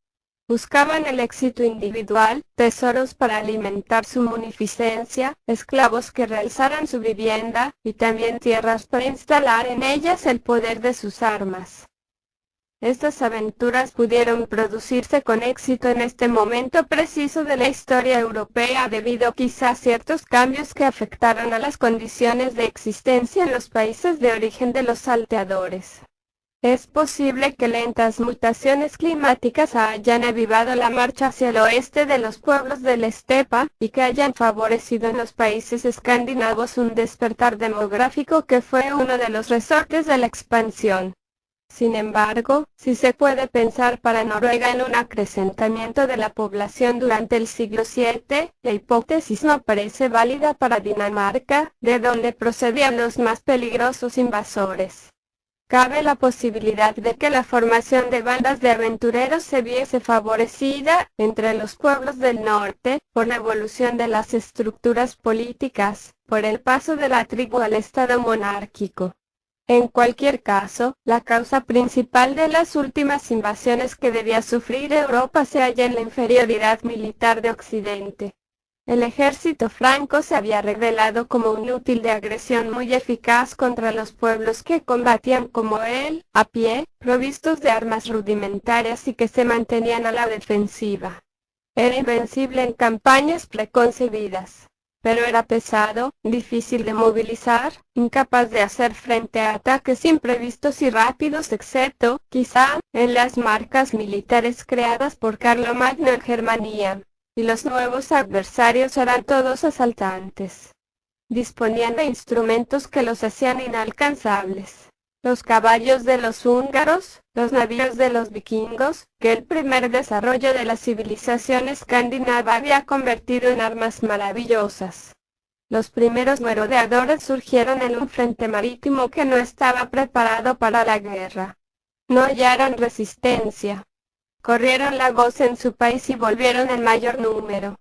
Buscaban el éxito individual, tesoros para alimentar su munificencia, esclavos que realzaran su vivienda, y también tierras para instalar en ellas el poder de sus armas. Estas aventuras pudieron producirse con éxito en este momento preciso de la historia europea debido quizá a ciertos cambios que afectaron a las condiciones de existencia en los países de origen de los salteadores. Es posible que lentas mutaciones climáticas hayan avivado la marcha hacia el oeste de los pueblos de la estepa, y que hayan favorecido en los países escandinavos un despertar demográfico que fue uno de los resortes de la expansión. Sin embargo, si se puede pensar para Noruega en un acrecentamiento de la población durante el siglo VII, la hipótesis no parece válida para Dinamarca, de donde procedían los más peligrosos invasores. Cabe la posibilidad de que la formación de bandas de aventureros se viese favorecida, entre los pueblos del norte, por la evolución de las estructuras políticas, por el paso de la tribu al estado monárquico. En cualquier caso, la causa principal de las últimas invasiones que debía sufrir Europa se halla en la inferioridad militar de Occidente. El ejército franco se había revelado como un útil de agresión muy eficaz contra los pueblos que combatían como él, a pie, provistos de armas rudimentarias y que se mantenían a la defensiva. Era invencible en campañas preconcebidas, pero era pesado, difícil de movilizar, incapaz de hacer frente a ataques imprevistos y rápidos excepto, quizá, en las marcas militares creadas por Carlomagno en Germania. Y los nuevos adversarios eran todos asaltantes. Disponían de instrumentos que los hacían inalcanzables. Los caballos de los húngaros, los navíos de los vikingos, que el primer desarrollo de la civilización escandinava había convertido en armas maravillosas. Los primeros merodeadores surgieron en un frente marítimo que no estaba preparado para la guerra. No hallaron resistencia. Corrieron la voz en su país y volvieron en mayor número.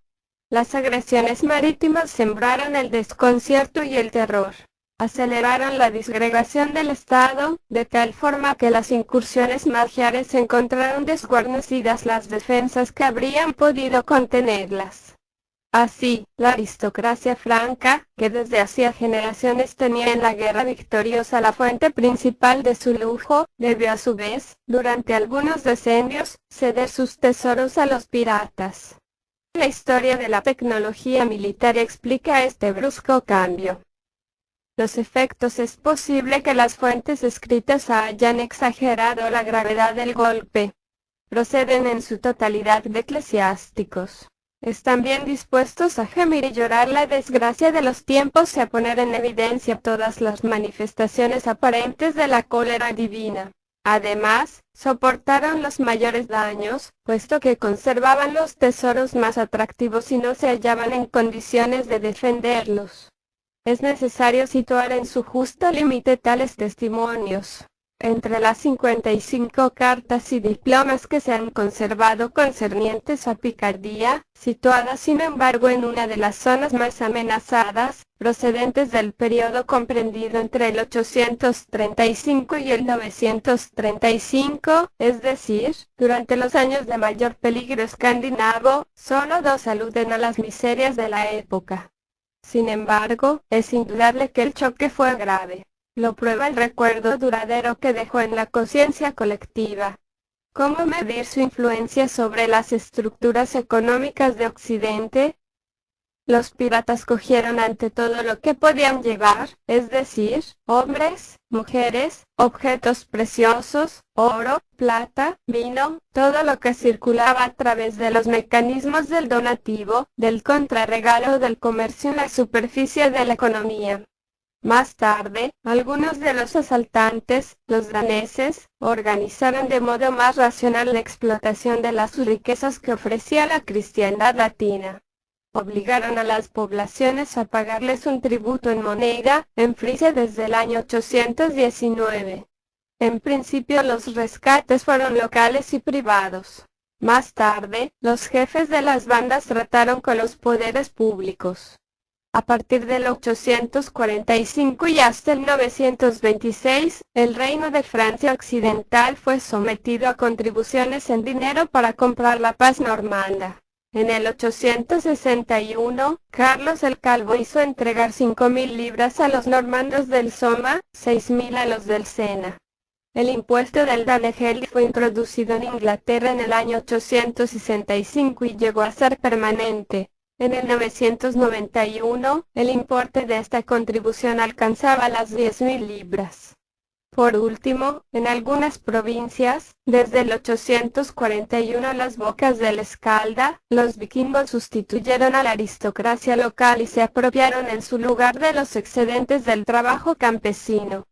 Las agresiones marítimas sembraron el desconcierto y el terror. Aceleraron la disgregación del Estado, de tal forma que las incursiones magiares encontraron desguarnecidas las defensas que habrían podido contenerlas. Así, la aristocracia franca, que desde hacía generaciones tenía en la guerra victoriosa la fuente principal de su lujo, debió a su vez, durante algunos decenios, ceder sus tesoros a los piratas. La historia de la tecnología militar explica este brusco cambio. Los efectos es posible que las fuentes escritas hayan exagerado la gravedad del golpe. Proceden en su totalidad de eclesiásticos. Están bien dispuestos a gemir y llorar la desgracia de los tiempos y a poner en evidencia todas las manifestaciones aparentes de la cólera divina. Además, soportaron los mayores daños, puesto que conservaban los tesoros más atractivos y no se hallaban en condiciones de defenderlos. Es necesario situar en su justo límite tales testimonios. Entre las 55 cartas y diplomas que se han conservado concernientes a Picardía, situadas sin embargo en una de las zonas más amenazadas, procedentes del periodo comprendido entre el 835 y el 935, es decir, durante los años de mayor peligro escandinavo, solo 2 aluden a las miserias de la época. Sin embargo, es indudable que el choque fue grave. Lo prueba el recuerdo duradero que dejó en la conciencia colectiva. ¿Cómo medir su influencia sobre las estructuras económicas de Occidente? Los piratas cogieron ante todo lo que podían llevar, es decir, hombres, mujeres, objetos preciosos, oro, plata, vino, todo lo que circulaba a través de los mecanismos del donativo, del contrarregalo o del comercio en la superficie de la economía. Más tarde, algunos de los asaltantes, los daneses, organizaron de modo más racional la explotación de las riquezas que ofrecía la cristiandad latina. Obligaron a las poblaciones a pagarles un tributo en moneda, en Frisia desde el año 819. En principio los rescates fueron locales y privados. Más tarde, los jefes de las bandas trataron con los poderes públicos. A partir del 845 y hasta el 926, el reino de Francia Occidental fue sometido a contribuciones en dinero para comprar la paz normanda. En el 861, Carlos el Calvo hizo entregar 5.000 libras a los normandos del Soma, 6.000 a los del Sena. El impuesto del Danegeld fue introducido en Inglaterra en el año 865 y llegó a ser permanente. En el 991, el importe de esta contribución alcanzaba las 10.000 libras. Por último, en algunas provincias, desde el 841 a las bocas del Escalda, los vikingos sustituyeron a la aristocracia local y se apropiaron en su lugar de los excedentes del trabajo campesino.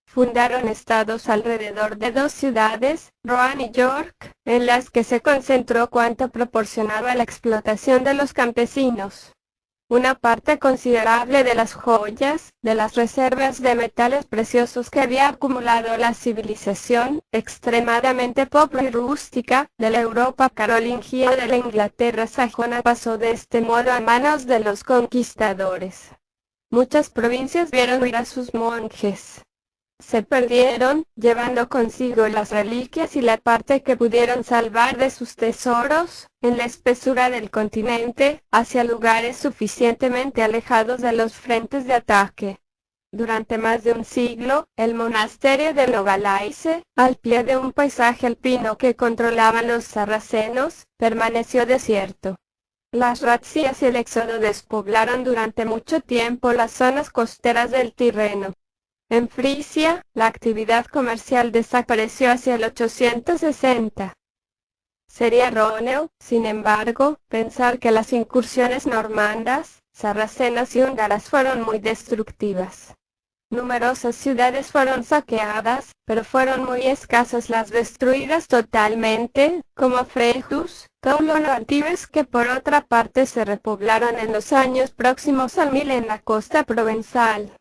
Fundaron estados alrededor de 2 ciudades, Rohan y York, en las que se concentró cuanto proporcionaba la explotación de los campesinos. Una parte considerable de las joyas, de las reservas de metales preciosos que había acumulado la civilización, extremadamente pobre y rústica, de la Europa carolingia o de la Inglaterra sajona pasó de este modo a manos de los conquistadores. Muchas provincias vieron huir a sus monjes. Se perdieron, llevando consigo las reliquias y la parte que pudieron salvar de sus tesoros, en la espesura del continente, hacia lugares suficientemente alejados de los frentes de ataque. Durante más de un siglo, el monasterio de Nogalaise, al pie de un paisaje alpino que controlaban los sarracenos, permaneció desierto. Las razzías y el éxodo despoblaron durante mucho tiempo las zonas costeras del Tirreno. En Frisia, la actividad comercial desapareció hacia el 860. Sería erróneo, sin embargo, pensar que las incursiones normandas, sarracenas y húngaras fueron muy destructivas. Numerosas ciudades fueron saqueadas, pero fueron muy escasas las destruidas totalmente, como Frejus, Toulon o Antibes, que por otra parte se repoblaron en los años próximos al 1000 en la costa provenzal.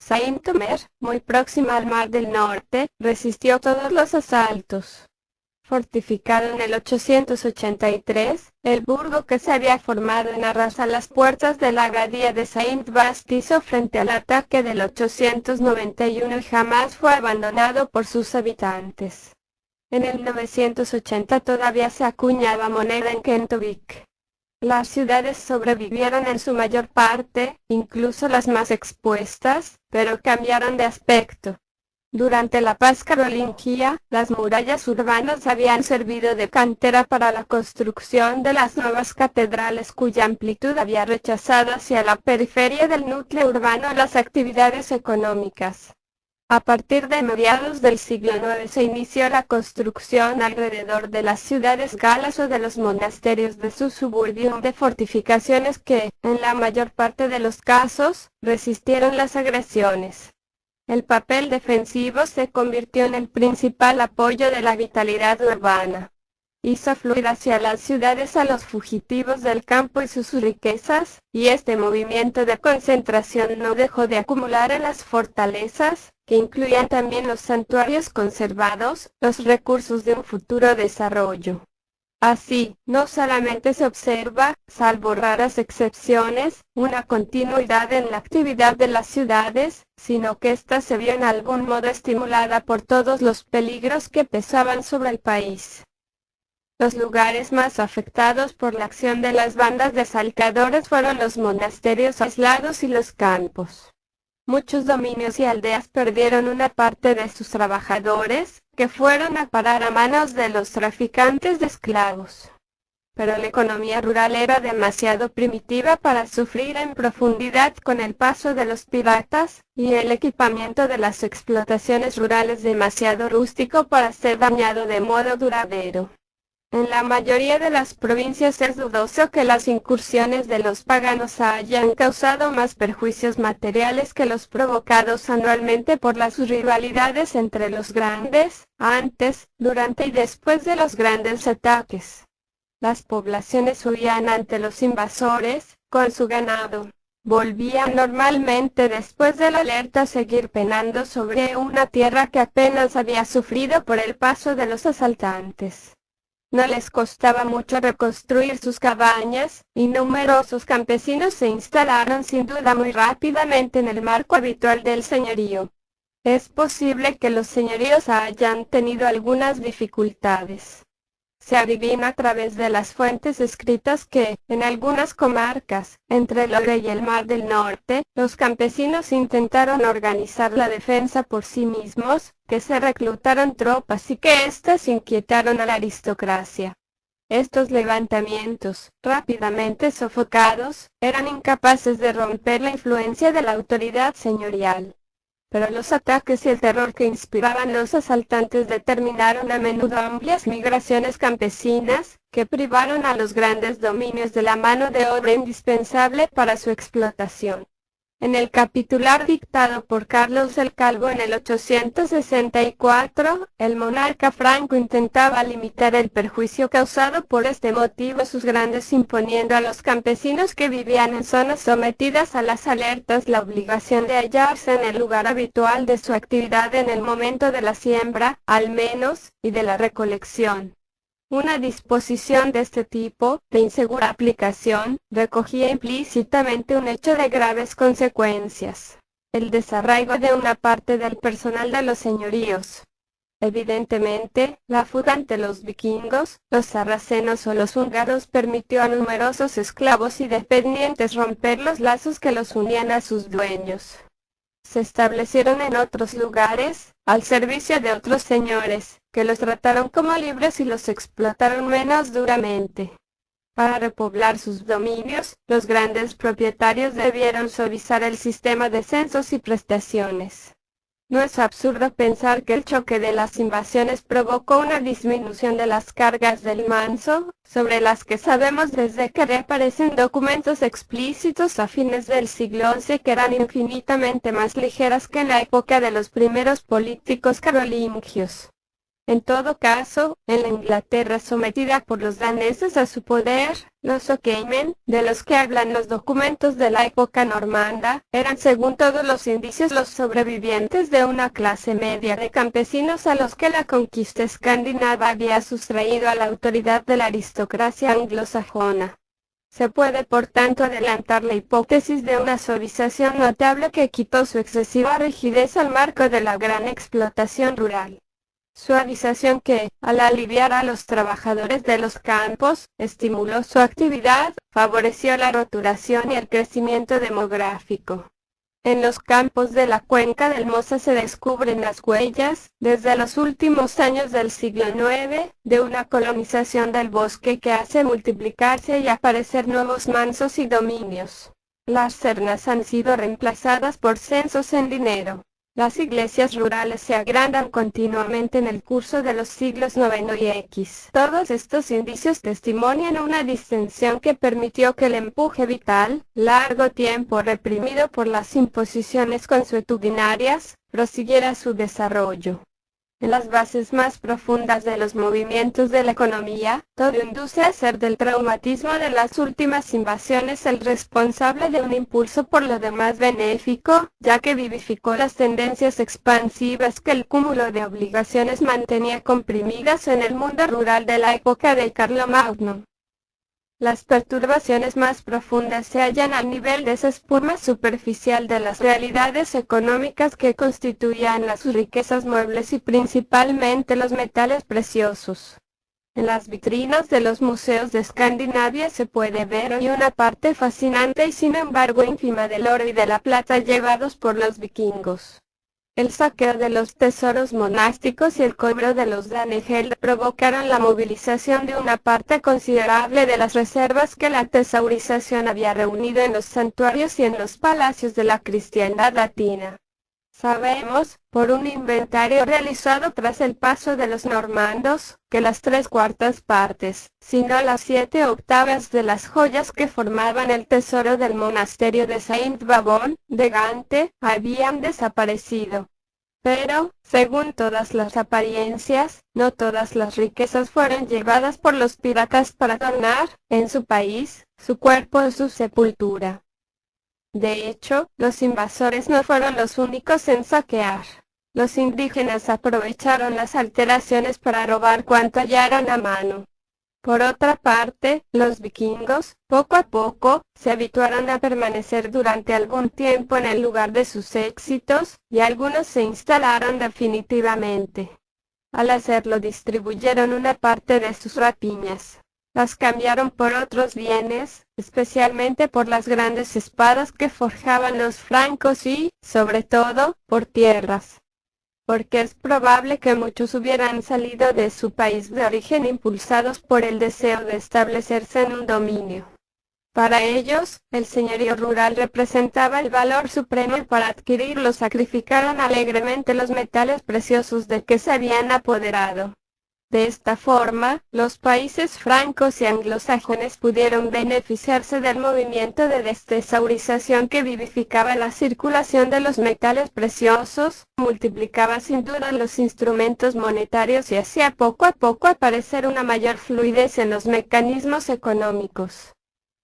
Saint-Omer, muy próxima al Mar del Norte, resistió todos los asaltos. Fortificado en el 883, el burgo que se había formado en Arras a las puertas de la abadía de Saint-Vaast hizo frente al ataque del 891 y jamás fue abandonado por sus habitantes. En el 980 todavía se acuñaba moneda en Kentovic. Las ciudades sobrevivieron en su mayor parte, incluso las más expuestas, pero cambiaron de aspecto. Durante la paz carolingia, las murallas urbanas habían servido de cantera para la construcción de las nuevas catedrales cuya amplitud había rechazado hacia la periferia del núcleo urbano las actividades económicas. A partir de mediados del siglo IX se inició la construcción alrededor de las ciudades galas o de los monasterios de su suburbium de fortificaciones que, en la mayor parte de los casos, resistieron las agresiones. El papel defensivo se convirtió en el principal apoyo de la vitalidad urbana. Hizo fluir hacia las ciudades a los fugitivos del campo y sus riquezas, y este movimiento de concentración no dejó de acumular en las fortalezas, que incluían también los santuarios conservados, los recursos de un futuro desarrollo. Así, no solamente se observa, salvo raras excepciones, una continuidad en la actividad de las ciudades, sino que ésta se vio en algún modo estimulada por todos los peligros que pesaban sobre el país. Los lugares más afectados por la acción de las bandas de salteadores fueron los monasterios aislados y los campos. Muchos dominios y aldeas perdieron una parte de sus trabajadores, que fueron a parar a manos de los traficantes de esclavos. Pero la economía rural era demasiado primitiva para sufrir en profundidad con el paso de los piratas, y el equipamiento de las explotaciones rurales demasiado rústico para ser dañado de modo duradero. En la mayoría de las provincias es dudoso que las incursiones de los paganos hayan causado más perjuicios materiales que los provocados anualmente por las rivalidades entre los grandes, antes, durante y después de los grandes ataques. Las poblaciones huían ante los invasores, con su ganado. Volvían normalmente después de la alerta a seguir penando sobre una tierra que apenas había sufrido por el paso de los asaltantes. No les costaba mucho reconstruir sus cabañas, y numerosos campesinos se instalaron sin duda muy rápidamente en el marco habitual del señorío. Es posible que los señoríos hayan tenido algunas dificultades. Se adivina a través de las fuentes escritas que, en algunas comarcas, entre el Loire y el Mar del Norte, los campesinos intentaron organizar la defensa por sí mismos, que se reclutaron tropas y que éstas inquietaron a la aristocracia. Estos levantamientos, rápidamente sofocados, eran incapaces de romper la influencia de la autoridad señorial. Pero los ataques y el terror que inspiraban los asaltantes determinaron a menudo amplias migraciones campesinas, que privaron a los grandes dominios de la mano de obra indispensable para su explotación. En el capitular dictado por Carlos el Calvo en el 864, el monarca franco intentaba limitar el perjuicio causado por este motivo a sus grandes, imponiendo a los campesinos que vivían en zonas sometidas a las alertas la obligación de hallarse en el lugar habitual de su actividad en el momento de la siembra, al menos, y de la recolección. Una disposición de este tipo, de insegura aplicación, recogía implícitamente un hecho de graves consecuencias: el desarraigo de una parte del personal de los señoríos. Evidentemente, la fuga ante los vikingos, los sarracenos o los húngaros permitió a numerosos esclavos y dependientes romper los lazos que los unían a sus dueños. Se establecieron en otros lugares, al servicio de otros señores, que los trataron como libres y los explotaron menos duramente. Para repoblar sus dominios, los grandes propietarios debieron suavizar el sistema de censos y prestaciones. No es absurdo pensar que el choque de las invasiones provocó una disminución de las cargas del manso, sobre las que sabemos desde que reaparecen documentos explícitos a fines del siglo XI que eran infinitamente más ligeras que en la época de los primeros políticos carolingios. En todo caso, en la Inglaterra sometida por los daneses a su poder, los Orkneymen, de los que hablan los documentos de la época normanda, eran según todos los indicios los sobrevivientes de una clase media de campesinos a los que la conquista escandinava había sustraído a la autoridad de la aristocracia anglosajona. Se puede por tanto adelantar la hipótesis de una suavización notable que quitó su excesiva rigidez al marco de la gran explotación rural. Suavización que, al aliviar a los trabajadores de los campos, estimuló su actividad, favoreció la roturación y el crecimiento demográfico. En los campos de la cuenca del Mosa se descubren las huellas, desde los últimos años del siglo IX, de una colonización del bosque que hace multiplicarse y aparecer nuevos mansos y dominios. Las sernas han sido reemplazadas por censos en dinero. Las iglesias rurales se agrandan continuamente en el curso de los siglos IX y X. Todos estos indicios testimonian una distensión que permitió que el empuje vital, largo tiempo reprimido por las imposiciones consuetudinarias, prosiguiera su desarrollo. En las bases más profundas de los movimientos de la economía, todo induce a ser del traumatismo de las últimas invasiones el responsable de un impulso por lo demás benéfico, ya que vivificó las tendencias expansivas que el cúmulo de obligaciones mantenía comprimidas en el mundo rural de la época de Carlomagno. Las perturbaciones más profundas se hallan al nivel de esa espuma superficial de las realidades económicas que constituían las riquezas muebles y principalmente los metales preciosos. En las vitrinas de los museos de Escandinavia se puede ver hoy una parte fascinante y sin embargo ínfima del oro y de la plata llevados por los vikingos. El saqueo de los tesoros monásticos y el cobro de los danegeld provocaron la movilización de una parte considerable de las reservas que la tesaurización había reunido en los santuarios y en los palacios de la cristiandad latina. Sabemos, por un inventario realizado tras el paso de los normandos, que las 3/4 partes, si no las 7/8 de las joyas que formaban el tesoro del monasterio de Saint-Bavon, de Gante, habían desaparecido. Pero, según todas las apariencias, no todas las riquezas fueron llevadas por los piratas para adornar, en su país, su cuerpo o su sepultura. De hecho, los invasores no fueron los únicos en saquear. Los indígenas aprovecharon las alteraciones para robar cuanto hallaron a mano. Por otra parte, los vikingos, poco a poco, se habituaron a permanecer durante algún tiempo en el lugar de sus éxitos, y algunos se instalaron definitivamente. Al hacerlo distribuyeron una parte de sus rapiñas. Las cambiaron por otros bienes, especialmente por las grandes espadas que forjaban los francos y, sobre todo, por tierras. Porque es probable que muchos hubieran salido de su país de origen impulsados por el deseo de establecerse en un dominio. Para ellos, el señorío rural representaba el valor supremo y para adquirirlo sacrificaron alegremente los metales preciosos de que se habían apoderado. De esta forma, los países francos y anglosajones pudieron beneficiarse del movimiento de destesaurización que vivificaba la circulación de los metales preciosos, multiplicaba sin duda los instrumentos monetarios y hacía poco a poco aparecer una mayor fluidez en los mecanismos económicos.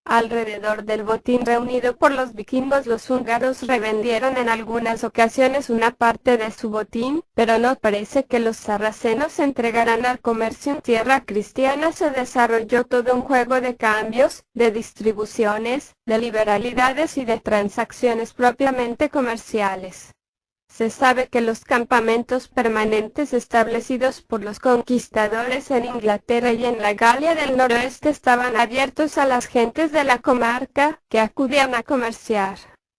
Alrededor del botín reunido por los vikingos, los húngaros revendieron en algunas ocasiones una parte de su botín, pero no parece que los sarracenos entregaran al comercio en tierra cristiana. Se desarrolló todo un juego de cambios, de distribuciones, de liberalidades y de transacciones propiamente comerciales. Se sabe que los campamentos permanentes establecidos por los conquistadores en Inglaterra y en la Galia del Noroeste estaban abiertos a las gentes de la comarca, que acudían a comerciar.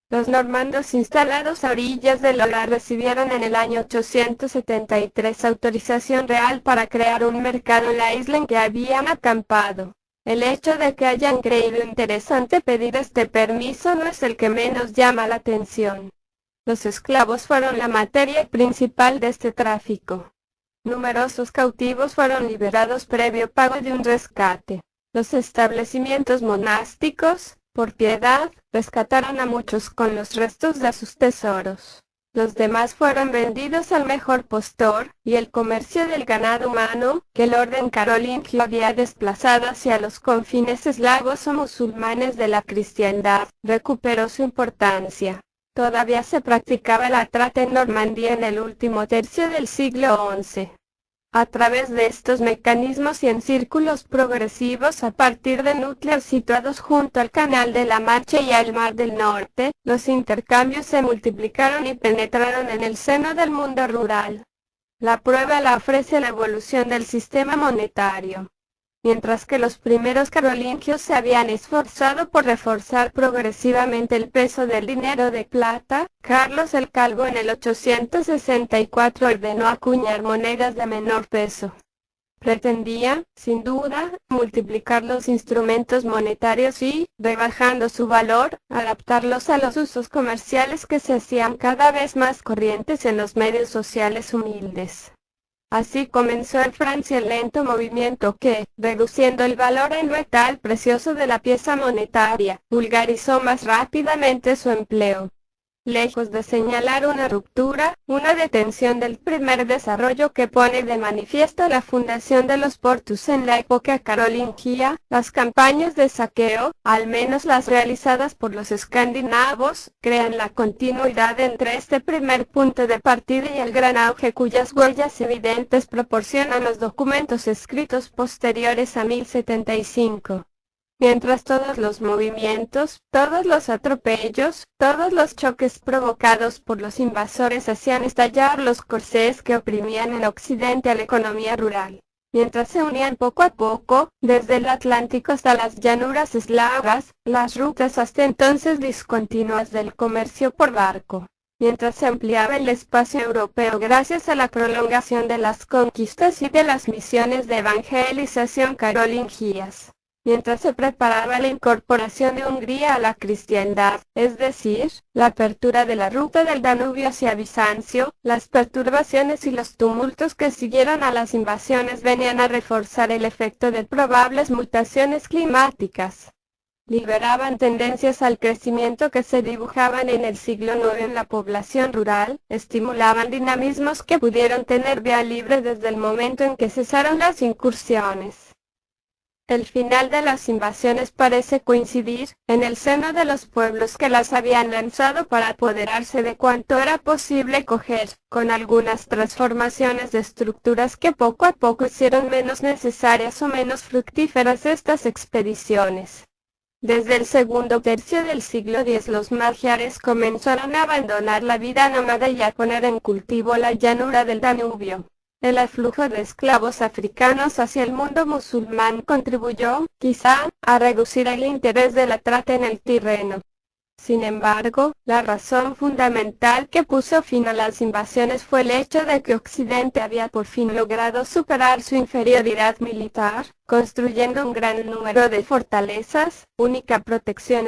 Los normandos instalados a orillas del Loira recibieron en el año 873 autorización real para crear un mercado en la isla en que habían acampado. El hecho de que hayan creído interesante pedir este permiso no es el que menos llama la atención. Los esclavos fueron la materia principal de este tráfico. Numerosos cautivos fueron liberados previo pago de un rescate. Los establecimientos monásticos, por piedad, rescataron a muchos con los restos de sus tesoros. Los demás fueron vendidos al mejor postor, y el comercio del ganado humano, que el orden carolingio había desplazado hacia los confines eslavos o musulmanes de la cristiandad, recuperó su importancia. Todavía se practicaba la trata en Normandía en el último tercio del siglo XI. A través de estos mecanismos y en círculos progresivos a partir de núcleos situados junto al Canal de la Mancha y al Mar del Norte, los intercambios se multiplicaron y penetraron en el seno del mundo rural. La prueba la ofrece la evolución del sistema monetario. Mientras que los primeros carolingios se habían esforzado por reforzar progresivamente el peso del dinero de plata, Carlos el Calvo en el 864 ordenó acuñar monedas de menor peso. Pretendía, sin duda, multiplicar los instrumentos monetarios y, rebajando su valor, adaptarlos a los usos comerciales que se hacían cada vez más corrientes en los medios sociales humildes. Así comenzó en Francia el lento movimiento que, reduciendo el valor en metal precioso de la pieza monetaria, vulgarizó más rápidamente su empleo. Lejos de señalar una ruptura, una detención del primer desarrollo que pone de manifiesto la fundación de los portus en la época carolingia, las campañas de saqueo, al menos las realizadas por los escandinavos, crean la continuidad entre este primer punto de partida y el gran auge cuyas huellas evidentes proporcionan los documentos escritos posteriores a 1075. Mientras todos los movimientos, todos los atropellos, todos los choques provocados por los invasores hacían estallar los corsés que oprimían en Occidente a la economía rural. Mientras se unían poco a poco, desde el Atlántico hasta las llanuras eslavas, las rutas hasta entonces discontinuas del comercio por barco. Mientras se ampliaba el espacio europeo gracias a la prolongación de las conquistas y de las misiones de evangelización carolingias. Mientras se preparaba la incorporación de Hungría a la cristiandad, es decir, la apertura de la ruta del Danubio hacia Bizancio, las perturbaciones y los tumultos que siguieron a las invasiones venían a reforzar el efecto de probables mutaciones climáticas. Liberaban tendencias al crecimiento que se dibujaban en el siglo IX en la población rural, estimulaban dinamismos que pudieron tener vía libre desde el momento en que cesaron las incursiones. El final de las invasiones parece coincidir en el seno de los pueblos que las habían lanzado para apoderarse de cuanto era posible coger, con algunas transformaciones de estructuras que poco a poco hicieron menos necesarias o menos fructíferas estas expediciones. Desde el segundo tercio del siglo X los magiares comenzaron a abandonar la vida nómada y a poner en cultivo la llanura del Danubio. El aflujo de esclavos africanos hacia el mundo musulmán contribuyó, quizá, a reducir el interés de la trata en el Tirreno. Sin embargo, la razón fundamental que puso fin a las invasiones fue el hecho de que Occidente había por fin logrado superar su inferioridad militar, construyendo un gran número de fortalezas, única protección